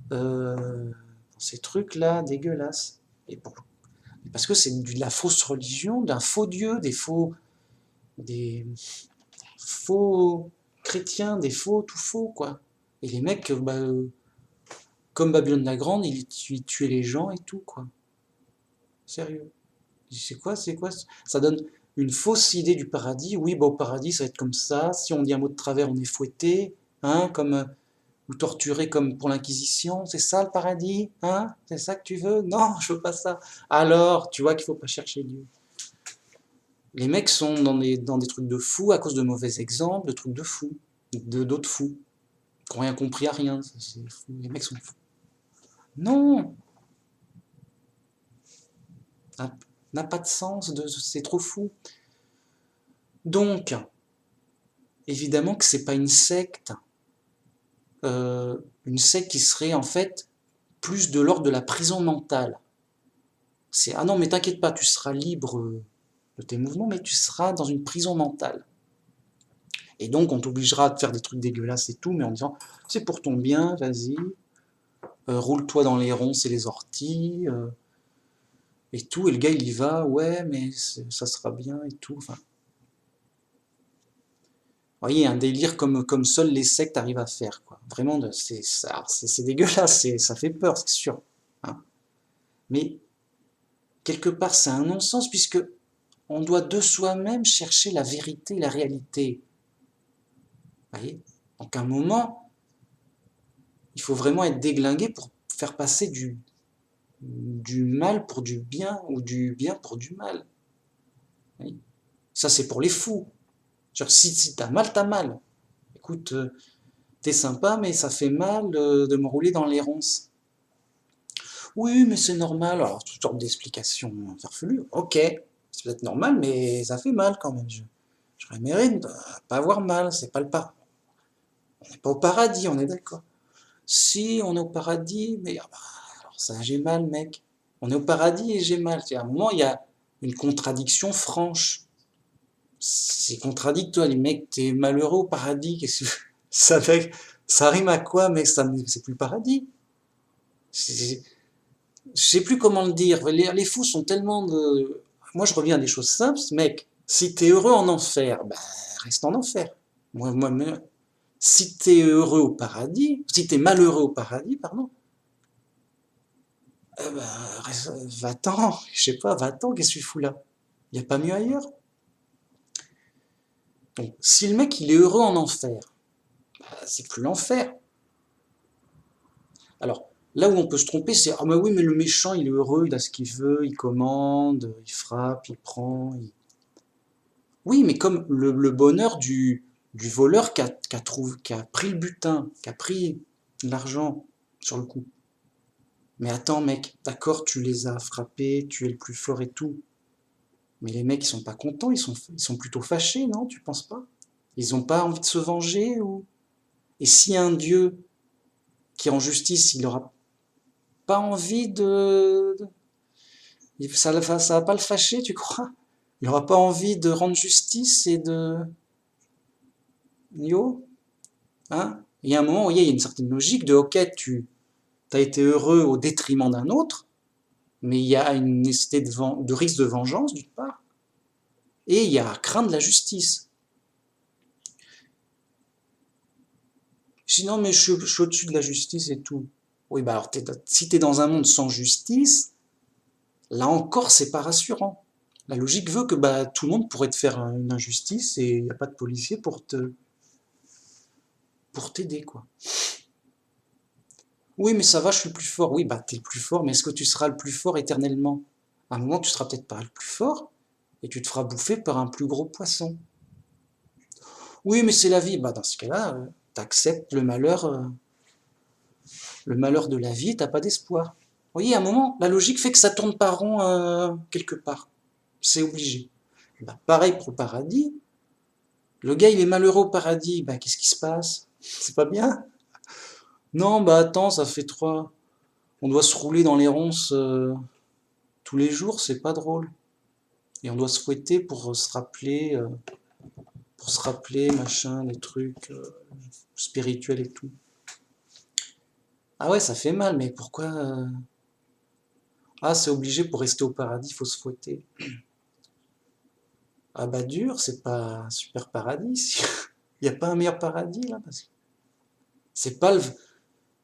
dans ces trucs-là dégueulasses. Et bon, parce que c'est de la fausse religion, d'un faux Dieu, des faux chrétiens, des faux tout faux, quoi. Et les mecs, bah, comme Babylone la Grande, ils tuaient les gens et tout, quoi. Sérieux. C'est quoi? Ça donne une fausse idée du paradis. Oui, bah, au paradis, ça va être comme ça. Si on dit un mot de travers, on est fouetté, hein, comme, ou torturé comme pour l'Inquisition. C'est ça le paradis, hein? C'est ça que tu veux? Non, je veux pas ça. Alors, tu vois qu'il faut pas chercher Dieu. Les mecs sont dans des trucs de fous à cause de mauvais exemples, de trucs de fous, d'autres fous, qui n'ont rien compris à rien. Les mecs sont fous. Non, ça n'a pas de sens, c'est trop fou. Donc, évidemment que c'est pas une secte qui serait en fait plus de l'ordre de la prison mentale. C'est ah non mais t'inquiète pas, tu seras libre de tes mouvements, mais tu seras dans une prison mentale. Et donc on t'obligera de faire des trucs dégueulasses et tout, mais en disant c'est pour ton bien, vas-y, roule-toi dans les ronces et les orties, et tout. Et le gars il y va, ouais mais ça sera bien et tout. Enfin, vous voyez, un délire comme seuls les sectes arrivent à faire, quoi. Vraiment, c'est dégueulasse, ça fait peur, c'est sûr. Hein. Mais quelque part, c'est un non-sens puisque on doit de soi-même chercher la vérité, la réalité. Vous voyez. Donc à un moment, il faut vraiment être déglingué pour faire passer du mal pour du bien ou du bien pour du mal. Vous voyez. Ça, c'est pour les fous. Genre, si t'as mal, t'as mal. Écoute, t'es sympa, mais ça fait mal de me rouler dans les ronces. Oui, mais c'est normal. Alors, toutes sortes d'explications farfelues. Ok, c'est peut-être normal, mais ça fait mal quand même. J'aurais aimé ne pas avoir mal. C'est pas le pas. On n'est pas au paradis, on est d'accord. Si, on est au paradis, mais ah bah, alors ça, j'ai mal, mec. On est au paradis et j'ai mal. À un moment, il y a une contradiction franche. C'est contradictoire, les mecs, t'es malheureux au paradis. Qu'est-ce que ça fait? Ça rime à quoi, mec? C'est plus le paradis. C'est- Je sais plus comment le dire. Les fous sont tellement de. Moi, je reviens à des choses simples, mec. Si t'es heureux en enfer, bah, reste en enfer. Moi, si t'es heureux au paradis, si t'es malheureux au paradis, pardon, bah, va-t'en, je sais pas, va-t'en, qu'est-ce que tu fous là? Y a pas mieux ailleurs? Donc, si le mec il est heureux en enfer, bah, c'est plus l'enfer. Alors, là où on peut se tromper, c'est ah, bah oui, mais le méchant il est heureux, il a ce qu'il veut, il commande, il frappe, il prend. Oui, mais comme le bonheur du voleur qui a pris le butin, qui a pris l'argent sur le coup. Mais attends, mec, d'accord, tu les as frappés, tu es le plus fort et tout. Mais les mecs, ils sont pas contents, ils sont plutôt fâchés, non? Tu penses pas? Ils ont pas envie de se venger ou... Et si un dieu qui est en justice, il aura pas envie ça va pas le fâcher, tu crois? Il aura pas envie de rendre justice et de... Yo? Hein? Il y a un moment où il y a une certaine logique de, ok, tu as été heureux au détriment d'un autre, mais il y a une nécessité de risque de vengeance, d'une part, et il y a à craindre la justice. Sinon, mais je suis au-dessus de la justice et tout. Oui, bah alors, si t'es dans un monde sans justice, là encore, c'est pas rassurant. La logique veut que bah, tout le monde pourrait te faire une injustice et il n'y a pas de policier pour t'aider, quoi. Oui, mais ça va, je suis le plus fort. Oui, bah t'es le plus fort, mais est-ce que tu seras le plus fort éternellement? À un moment, tu seras peut-être pas le plus fort et tu te feras bouffer par un plus gros poisson. Oui, mais c'est la vie. Bah dans ce cas-là, t'acceptes le malheur de la vie et t'as pas d'espoir. voyez, à un moment, la logique fait que ça tourne pas rond quelque part. C'est obligé. Bah, pareil pour le paradis. Le gars, il est malheureux au paradis. Bah, qu'est-ce qui se passe? C'est pas bien? Non, bah attends, ça fait trois. On doit se rouler dans les ronces tous les jours, c'est pas drôle. Et on doit se fouetter pour se rappeler, machin, les trucs spirituels et tout. Ah ouais, ça fait mal, mais pourquoi Ah, c'est obligé pour rester au paradis, il faut se fouetter. Ah bah dur, c'est pas un super paradis. Il n'y a pas un meilleur paradis là, parce que c'est pas le,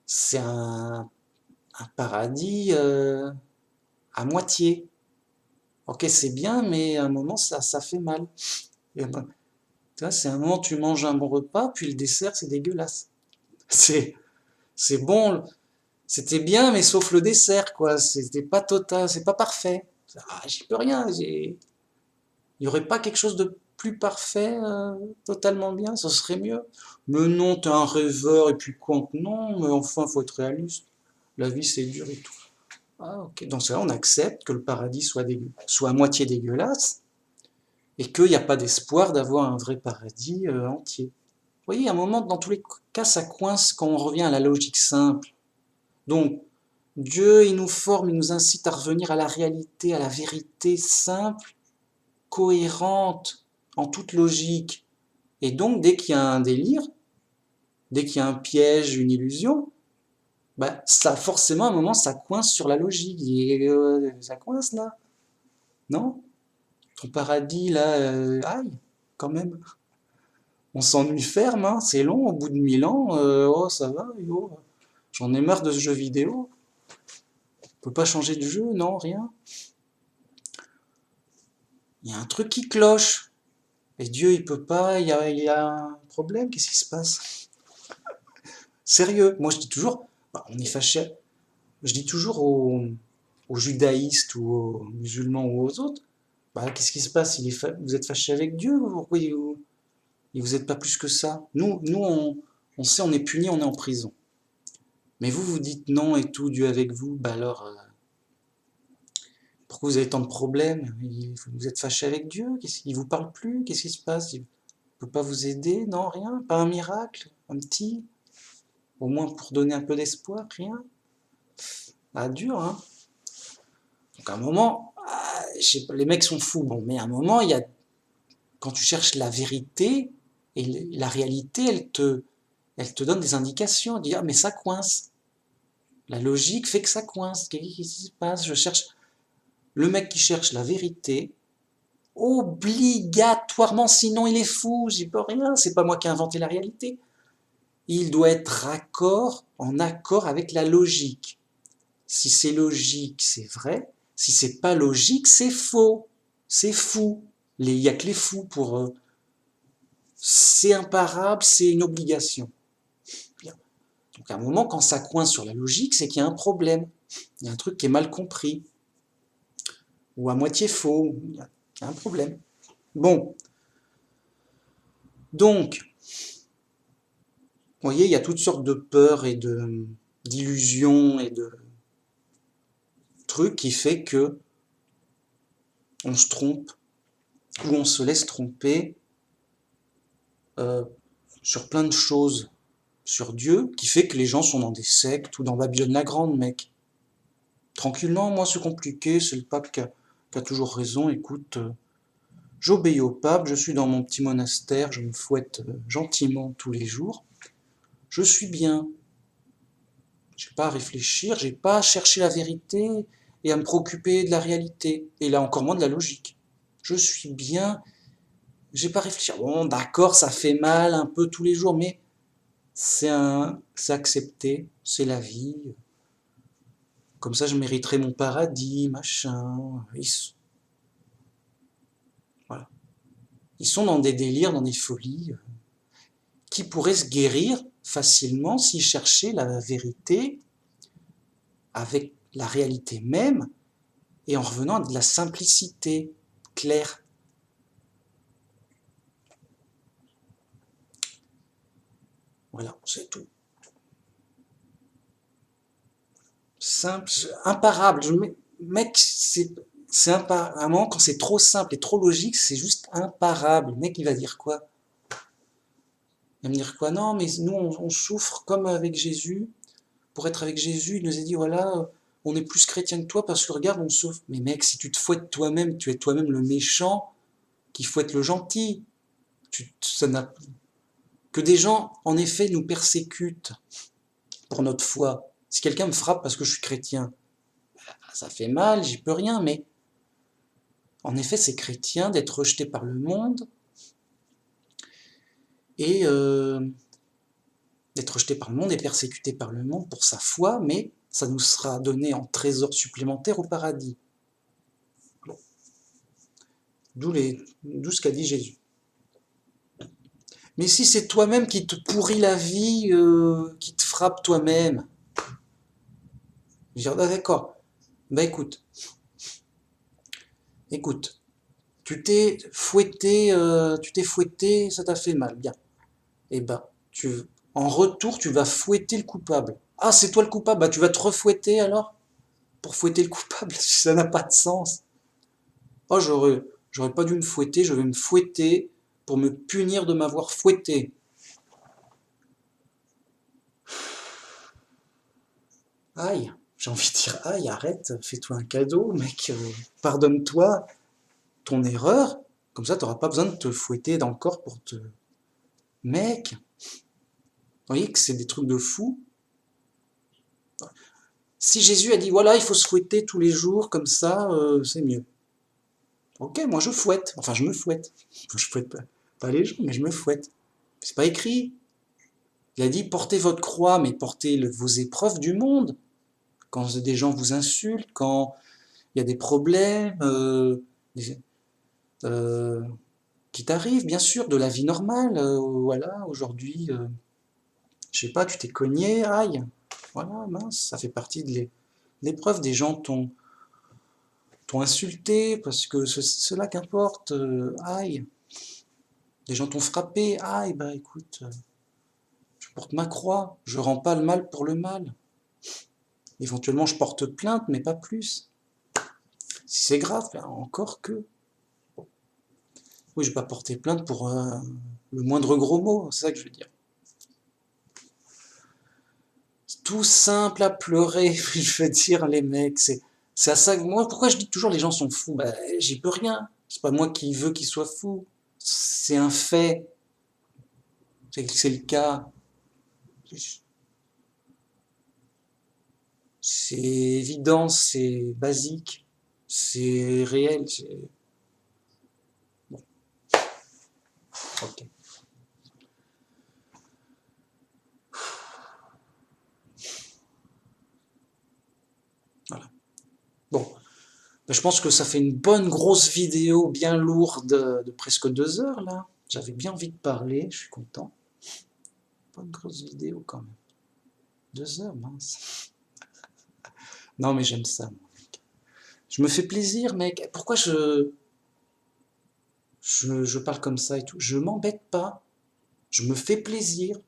c'est un paradis à moitié. Ok, c'est bien, mais à un moment ça fait mal. Et ben, tu vois, c'est un moment tu manges un bon repas, puis le dessert c'est dégueulasse. C'est c'est bon, c'était bien, mais sauf le dessert quoi. C'était pas total, c'est pas parfait. Ah, j'y peux rien. Il n'y aurait pas quelque chose de plus parfait, totalement bien, ça serait mieux. Mais non, t'es un rêveur, et puis quoi? Non, mais enfin, faut être réaliste. La vie, c'est dur et tout. Ah, ok. Dans ce cas, on accepte que le paradis soit à moitié dégueulasse, et qu'il n'y a pas d'espoir d'avoir un vrai paradis entier. Vous voyez, à un moment, dans tous les cas, ça coince quand on revient à la logique simple. Donc, Dieu, il nous forme, il nous incite à revenir à la réalité, à la vérité simple, cohérente, en toute logique. Et donc, dès qu'il y a un délire, dès qu'il y a un piège, une illusion, bah, ça, forcément, à un moment, ça coince sur la logique. Et, ça coince là, non? Ton paradis, là, aïe, quand même. On s'ennuie ferme, hein, c'est long, au bout de 1000 ans, oh, ça va, yo. J'en ai marre de ce jeu vidéo. On peut pas changer de jeu, non, rien. Il y a un truc qui cloche. Et Dieu, il peut pas, il y a un problème, qu'est-ce qui se passe? Sérieux, moi je dis toujours, bah, on est fâché. Je dis toujours aux judaïstes ou aux musulmans ou aux autres, bah, qu'est-ce qui se passe? Vous êtes fâché avec Dieu ou pourquoi vous n'êtes pas plus que ça? Nous on sait, on est puni, on est en prison. Mais vous, vous dites non et tout, Dieu est avec vous, bah alors, pourquoi vous avez tant de problèmes? Vous êtes fâché avec Dieu? Qu'est-ce qu'il vous parle plus? Qu'est-ce qui se passe? Il ne peut pas vous aider? Non, rien? Pas un miracle? Un petit? Au moins pour donner un peu d'espoir? Rien? Ah, dur, hein? Donc à un moment, je sais pas, les mecs sont fous, bon, mais à un moment, quand tu cherches la vérité, et la réalité, elle te donne des indications, elle dit, ah, mais ça coince. La logique fait que ça coince. Qu'est-ce qui se passe? Je cherche. Le mec qui cherche la vérité, obligatoirement, sinon il est fou, j'y peux rien, c'est pas moi qui ai inventé la réalité. Il doit être en accord avec la logique. Si c'est logique, c'est vrai. Si c'est pas logique, c'est faux. C'est fou. Il n'y a que les fous pour c'est imparable, c'est une obligation. Bien. Donc à un moment, quand ça coince sur la logique, c'est qu'il y a un problème. Il y a un truc qui est mal compris. Ou à moitié faux. Il y a un problème. Bon. Donc, vous voyez, il y a toutes sortes de peurs et d'illusions et de trucs qui fait que on se trompe ou on se laisse tromper euh, sur plein de choses, sur Dieu, qui fait que les gens sont dans des sectes ou dans Babylone la Grande, mec. Tranquillement, moi c'est compliqué, c'est le pape qui a toujours raison, écoute, j'obéis au pape, je suis dans mon petit monastère, je me fouette gentiment tous les jours, je suis bien, j'ai pas à réfléchir, j'ai pas à chercher la vérité et à me préoccuper de la réalité, et là encore moins de la logique. Je suis bien, j'ai pas à réfléchir. Bon, d'accord, ça fait mal un peu tous les jours, mais c'est accepté, c'est la vie. Comme ça, je mériterai mon paradis, machin. Voilà. Ils sont dans des délires, dans des folies, qui pourraient se guérir facilement s'ils cherchaient la vérité avec la réalité même et en revenant à de la simplicité claire. Voilà, c'est tout. simple, imparable. Mec, c'est imparable. À un moment, quand c'est trop simple et trop logique, c'est juste imparable. Le mec, il va dire quoi? Il va me dire quoi? Non, mais nous, on souffre comme avec Jésus. Pour être avec Jésus, il nous a dit, voilà, on est plus chrétien que toi parce que regarde, on souffre. Mais mec, si tu te fouettes toi-même, tu es toi-même le méchant qui fouette le gentil. Ça n'a que des gens, en effet, nous persécutent pour notre foi. Si quelqu'un me frappe parce que je suis chrétien, ça fait mal, j'y peux rien, mais en effet, c'est chrétien d'être rejeté par le monde et d'être rejeté par le monde et persécuté par le monde pour sa foi, mais ça nous sera donné en trésor supplémentaire au paradis. Bon. D'où ce qu'a dit Jésus. Mais si c'est toi-même qui te pourrit la vie, qui te frappe toi-même, je vais dire, ah, d'accord, bah écoute, tu t'es fouetté, ça t'a fait mal, bien. Eh ben, en retour, tu vas fouetter le coupable. Ah, c'est toi le coupable, bah tu vas te refouetter alors pour fouetter le coupable, ça n'a pas de sens. Oh, j'aurais pas dû me fouetter, je vais me fouetter pour me punir de m'avoir fouetté. Aïe, j'ai envie de dire, aïe, arrête, fais-toi un cadeau, mec, pardonne-toi ton erreur, comme ça t'auras pas besoin de te fouetter dans le corps pour te... Mec, vous voyez que c'est des trucs de fou. Si Jésus a dit, voilà, il faut se fouetter tous les jours, comme ça, c'est mieux. Ok, moi je fouette, enfin je me fouette. Enfin, je fouette pas les gens, mais je me fouette. C'est pas écrit. Il a dit, portez votre croix, mais portez vos épreuves du monde. Quand des gens vous insultent, quand il y a des problèmes euh, qui t'arrivent, bien sûr, de la vie normale. Voilà, aujourd'hui, je sais pas, tu t'es cogné, aïe. Voilà, mince, ça fait partie de l'épreuve. Des gens t'ont insulté parce que cela qu'importe, aïe. Des gens t'ont frappé, aïe, bah écoute, je porte ma croix, je rends pas le mal pour le mal. Éventuellement, je porte plainte, mais pas plus. Si c'est grave, ben, encore que. Oui, je vais pas porter plainte pour le moindre gros mot, c'est ça que je veux dire. C'est tout simple à pleurer, je veux dire, les mecs, c'est à ça que moi, pourquoi je dis toujours les gens sont fous? Ben, j'y peux rien. C'est pas moi qui veux qu'ils soient fous. C'est un fait. C'est le cas. C'est évident, c'est basique, c'est réel. Bon, ok. Voilà. Bon, ben, je pense que ça fait une bonne grosse vidéo bien lourde de presque 2 heures là. J'avais bien envie de parler, je suis content. Bonne grosse vidéo quand même. 2 heures, mince. Non mais j'aime ça, moi, mec. Je me fais plaisir, mec. Pourquoi je parle comme ça et tout? Je m'embête pas. Je me fais plaisir.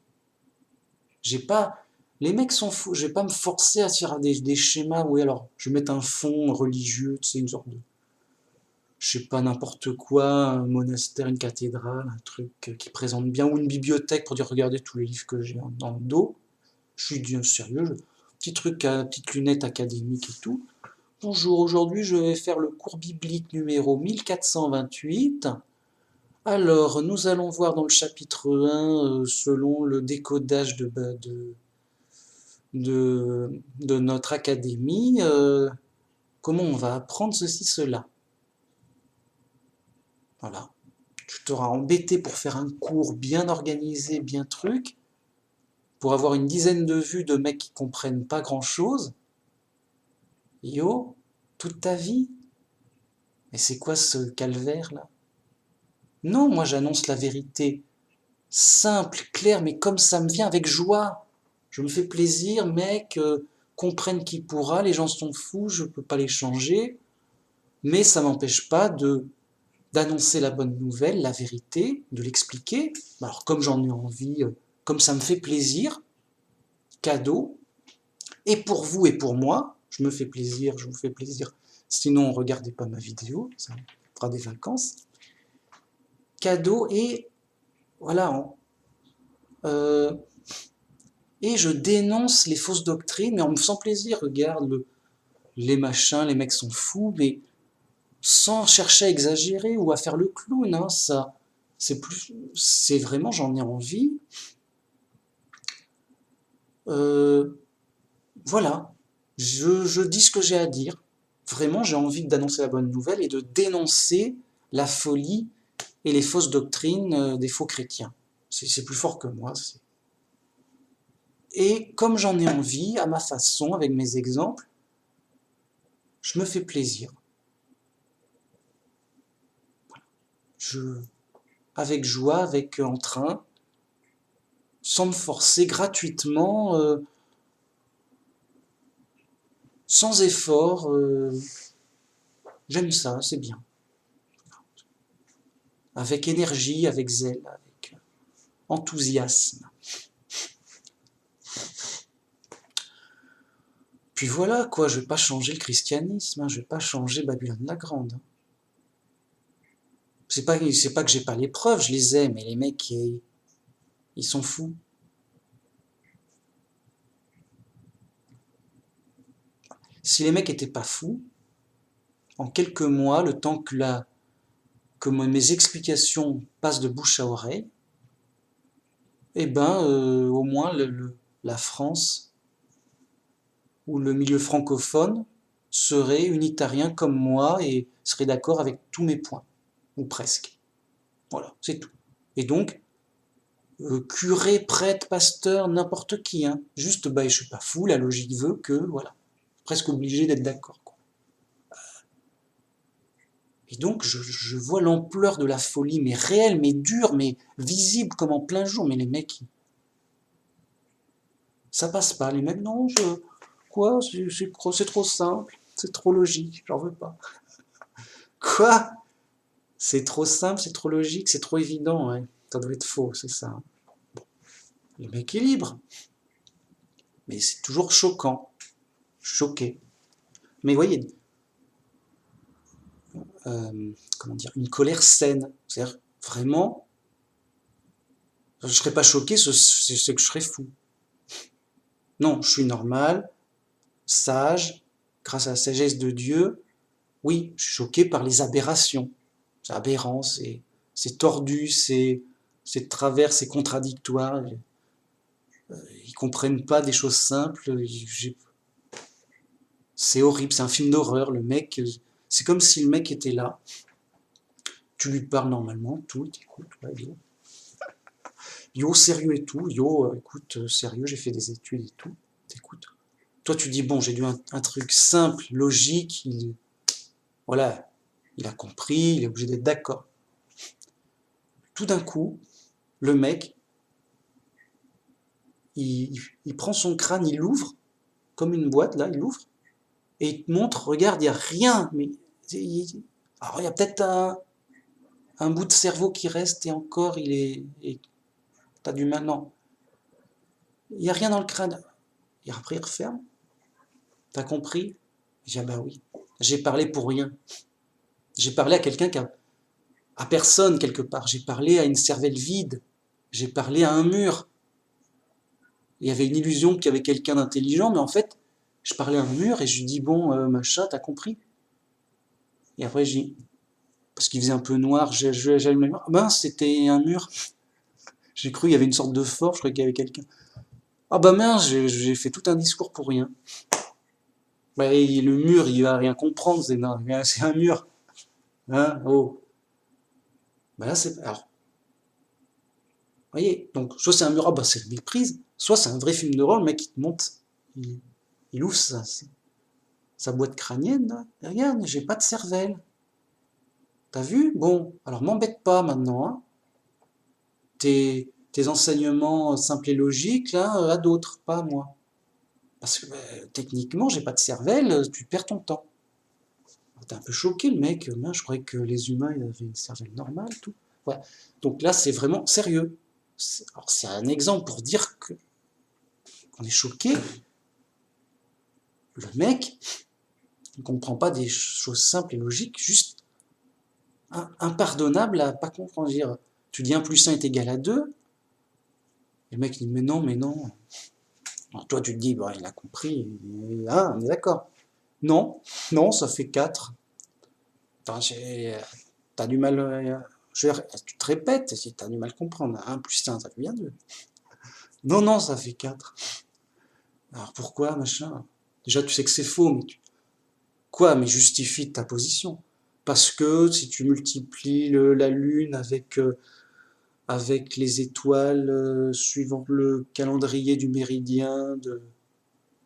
J'ai pas. Les mecs sont fous. Je vais pas me forcer à faire des schémas. Oui, alors, je vais mettre un fond religieux, tu sais, une sorte de. Je sais pas, n'importe quoi, un monastère, une cathédrale, un truc qui présente bien, ou une bibliothèque pour dire regardez tous les livres que j'ai dans le dos. Je suis bien sérieux. Petit truc, petite lunette académique et tout. Bonjour, aujourd'hui je vais faire le cours biblique numéro 1428. Alors, nous allons voir dans le chapitre 1, selon le décodage de notre académie, comment on va apprendre ceci, cela. Voilà. Tu t'auras embêté pour faire un cours bien organisé, bien truc, pour avoir une dizaine de vues de mecs qui comprennent pas grand-chose. Yo, toute ta vie. Mais c'est quoi ce calvaire là? Non, moi j'annonce la vérité. Simple, claire, mais comme ça me vient avec joie. Je me fais plaisir, mec, comprenne qui pourra, les gens sont fous, je peux pas les changer, mais ça m'empêche pas d'annoncer la bonne nouvelle, la vérité, de l'expliquer. Alors comme j'en ai envie, comme ça me fait plaisir, cadeau, et pour vous et pour moi, je me fais plaisir, je vous fais plaisir. Sinon, regardez pas ma vidéo, ça fera des vacances. Cadeau et voilà. Euh, et je dénonce les fausses doctrines, mais en me faisant plaisir. Regarde, les machins, les mecs sont fous, mais sans chercher à exagérer ou à faire le clown. Hein, ça, c'est vraiment, j'en ai envie. Voilà, je dis ce que j'ai à dire. Vraiment, j'ai envie d'annoncer la bonne nouvelle et de dénoncer la folie et les fausses doctrines des faux chrétiens. C'est plus fort que moi. Et comme j'en ai envie, à ma façon, avec mes exemples, je me fais plaisir. Je, avec joie, avec entrain, sans me forcer, gratuitement, sans effort. J'aime ça, c'est bien. Avec énergie, avec zèle, avec enthousiasme. Puis voilà, quoi, je vais pas changer le christianisme, hein, je vais pas changer Babylone la Grande. Hein. C'est pas que j'ai pas les preuves, je les ai, mais les mecs, ils sont fous. Si les mecs étaient pas fous, en quelques mois, le temps que mes explications passent de bouche à oreille, eh ben, au moins la France ou le milieu francophone serait unitarien comme moi et serait d'accord avec tous mes points, ou presque. Voilà, c'est tout. Et donc, curé, prêtre, pasteur, n'importe qui, hein. Juste, bah, je suis pas fou, la logique veut que, voilà, presque obligé d'être d'accord, quoi. Et donc, je vois l'ampleur de la folie, mais réelle, mais dure, mais visible comme en plein jour. Mais les mecs, ça passe pas. Les mecs, non, quoi, c'est trop simple, c'est trop logique, j'en veux pas. Quoi? C'est trop simple, c'est trop logique, c'est trop évident, ouais. Ça doit être faux, c'est ça. Le mec est libre, mais c'est toujours choquant, choqué. Mais vous voyez, comment dire, une colère saine. C'est-à-dire, vraiment, je serais pas choqué, c'est que je serais fou. Non, je suis normal, sage, grâce à la sagesse de Dieu. Oui, je suis choqué par les aberrations. C'est aberrant, c'est tordu, c'est de travers, c'est contradictoire. Ils comprennent pas des choses simples. C'est horrible, c'est un film d'horreur. Le mec, c'est comme si le mec était là. Tu lui parles normalement, tout, il t'écoute. Ouais, yo, sérieux et tout. Yo, écoute, sérieux, j'ai fait des études et tout. T'écoutes. Toi, tu dis, bon, j'ai lu un truc simple, logique. Voilà, il a compris, il est obligé d'être d'accord. Tout d'un coup, le mec, il prend son crâne, il l'ouvre, comme une boîte, là, il l'ouvre, et il te montre, regarde, il n'y a rien. Mais, alors, il y a peut-être un bout de cerveau qui reste, et encore, t'as du mal. Non, il n'y a rien dans le crâne. Et après, il referme. T'as compris? J'ai dit, ah bah oui, j'ai parlé pour rien. J'ai parlé à quelqu'un à personne quelque part. J'ai parlé à une cervelle vide. J'ai parlé à un mur. Il y avait une illusion qu'il y avait quelqu'un d'intelligent, mais en fait, je parlais à un mur et je lui dis, bon, machin, t'as compris? Et après, j'ai dis, parce qu'il faisait un peu noir, j'allume la lumière. Ah ben, c'était un mur. J'ai cru qu'il y avait une sorte de fort, je croyais qu'il y avait quelqu'un. Ah bah mince, j'ai fait tout un discours pour rien. Bah, et le mur, il va rien comprendre, c'est un mur. Hein, oh. Bah là, c'est. Alors, vous voyez, donc, soit c'est un mur, ah bah c'est une méprise, soit c'est un vrai film de rôle, le mec, il te monte, il, il ouvre sa boîte crânienne, là. Et regarde, j'ai pas de cervelle. T'as vu? Bon, alors m'embête pas maintenant, hein. Tes enseignements simples et logiques, là, à d'autres, pas à moi. Parce que techniquement, j'ai pas de cervelle, tu perds ton temps. T'es un peu choqué, le mec. Moi, je croyais que les humains ils avaient une cervelle normale, tout. Voilà. Donc là, c'est vraiment sérieux. Alors, c'est un exemple pour dire qu'on est choqué. le mec ne comprend pas des choses simples et logiques, juste impardonnable à pas comprendre. Dire, tu dis 1 plus 1 est égal à 2, et le mec dit mais non, mais non. Alors toi tu te dis, bah, il a compris, ah, on est d'accord. Non, non, ça fait 4. Enfin, t'as du mal, tu te répètes, si t'as du mal à comprendre, 1 plus 1, ça fait bien 2. Non, non, ça fait 4. Alors pourquoi, machin? Déjà tu sais que c'est faux, mais quoi? Mais justifie ta position. Parce que si tu multiplies la Lune avec les étoiles suivant le calendrier du méridien de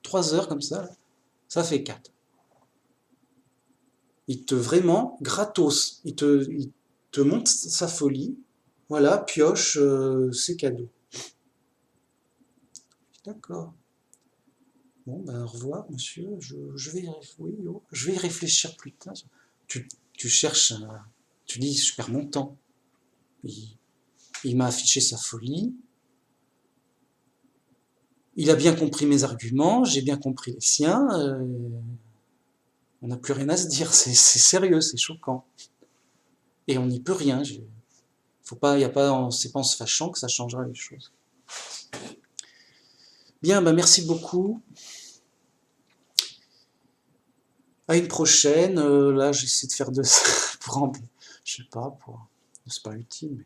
3 heures comme ça fait 4. Il te vraiment, gratos, il te montre sa folie. Voilà, pioche, c'est cadeau. D'accord. Bon, ben, au revoir, monsieur. Oui, je vais y réfléchir plus tard. Tu cherches, tu dis, je perds mon temps. Il m'a affiché sa folie. Il a bien compris mes arguments, j'ai bien compris les siens. On n'a plus rien à se dire. C'est sérieux, c'est choquant. Et on n'y peut rien. Faut pas, y a pas, c'est pas en se fâchant que ça changera les choses. Bien, ben merci beaucoup. À une prochaine. Là, j'essaie de faire de pour je sais pas, c'est pas utile,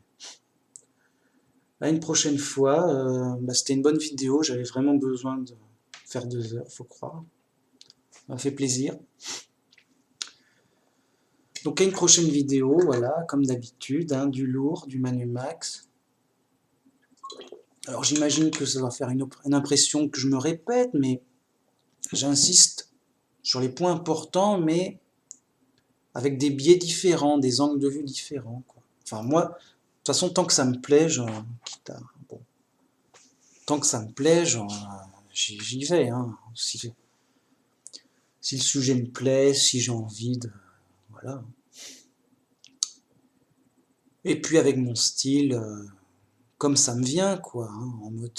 mais à une prochaine fois. C'était une bonne vidéo. J'avais vraiment besoin de faire 2 heures, faut croire. Ça m'a fait plaisir. Donc à une prochaine vidéo, voilà, comme d'habitude, hein, du lourd, du Manumax. Alors j'imagine que ça va faire une impression que je me répète, mais j'insiste sur les points importants, mais avec des biais différents, des angles de vue différents, quoi. Enfin moi, de toute façon, tant que ça me plaît, bon, tant que ça me plaît, j'y vais. Hein. Si le sujet me plaît, si j'ai envie de... Voilà. Et puis avec mon style, comme ça me vient, quoi, hein, en mode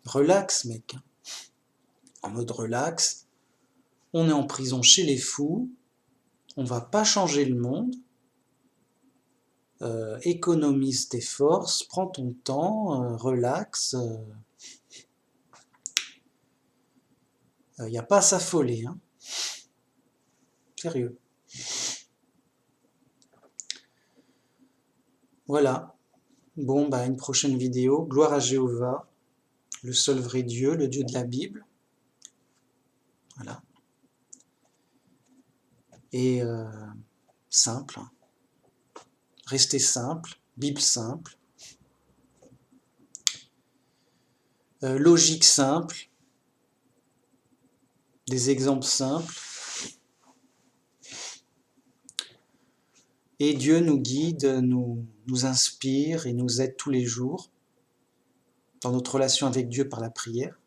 relax, mec. Hein. En mode relax, on est en prison chez les fous, on va pas changer le monde, économise tes forces, prends ton temps, relax, y a pas à s'affoler, hein. Sérieux. Voilà. Bon, bah, une prochaine vidéo. Gloire à Jéhovah, le seul vrai Dieu, le Dieu de la Bible. Voilà. Et simple. Hein. Restez simple. Bible simple. Logique simple. Des exemples simples. Et Dieu nous guide, nous inspire et nous aide tous les jours dans notre relation avec Dieu par la prière,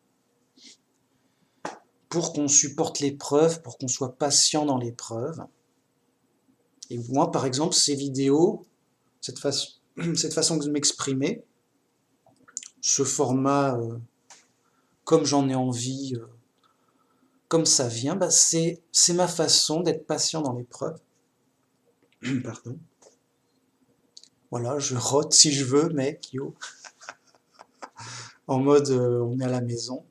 pour qu'on supporte l'épreuve, pour qu'on soit patient dans l'épreuve. Et moi, par exemple, ces vidéos, cette façon de m'exprimer, ce format comme j'en ai envie, comme ça vient, bah c'est ma façon d'être patient dans l'épreuve. Pardon. Voilà, je rote si je veux, mec, yo. En mode, on est à la maison.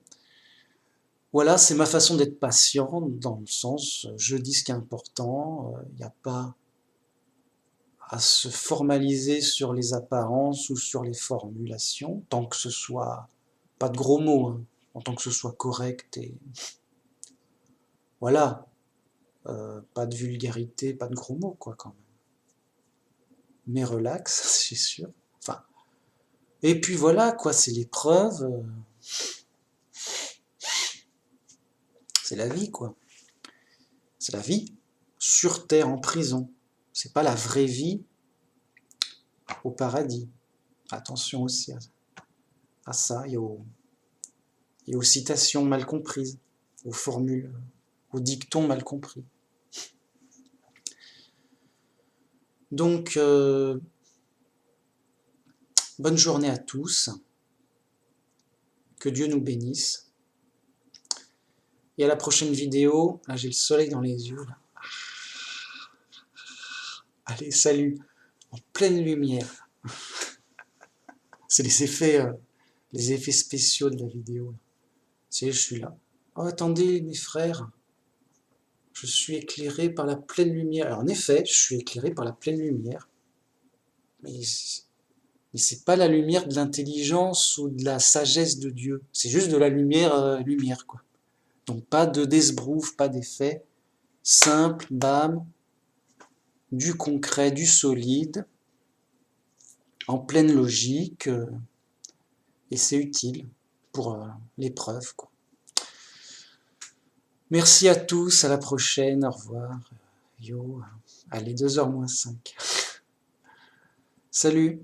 Voilà, c'est ma façon d'être patient, dans le sens, je dis ce qui est important, il n'y a pas à se formaliser sur les apparences ou sur les formulations, tant que ce soit, pas de gros mots, hein, tant que ce soit correct et voilà, pas de vulgarité, pas de gros mots, quoi, quand même. Mais relax, c'est sûr. Enfin, et puis voilà, quoi, c'est l'épreuve, c'est la vie, quoi. C'est la vie sur Terre, en prison. C'est pas la vraie vie au paradis. Attention aussi à ça et aux citations mal comprises, aux formules, aux dictons mal compris. Donc, bonne journée à tous, que Dieu nous bénisse, Et à la prochaine vidéo. Là, j'ai le soleil dans les yeux. Là. Allez, salut. En pleine lumière. C'est les effets spéciaux de la vidéo. C'est, je suis là. Oh, attendez, mes frères. Je suis éclairé par la pleine lumière. Alors, en effet, je suis éclairé par la pleine lumière. Mais c'est pas la lumière de l'intelligence ou de la sagesse de Dieu. C'est juste de la lumière, quoi. Donc, pas de d'esbrouf, pas d'effet. Simple, bam, du concret, du solide, en pleine logique, et c'est utile pour l'épreuve, quoi. Merci à tous, à la prochaine, au revoir. Yo, allez, 2h moins 5. Salut.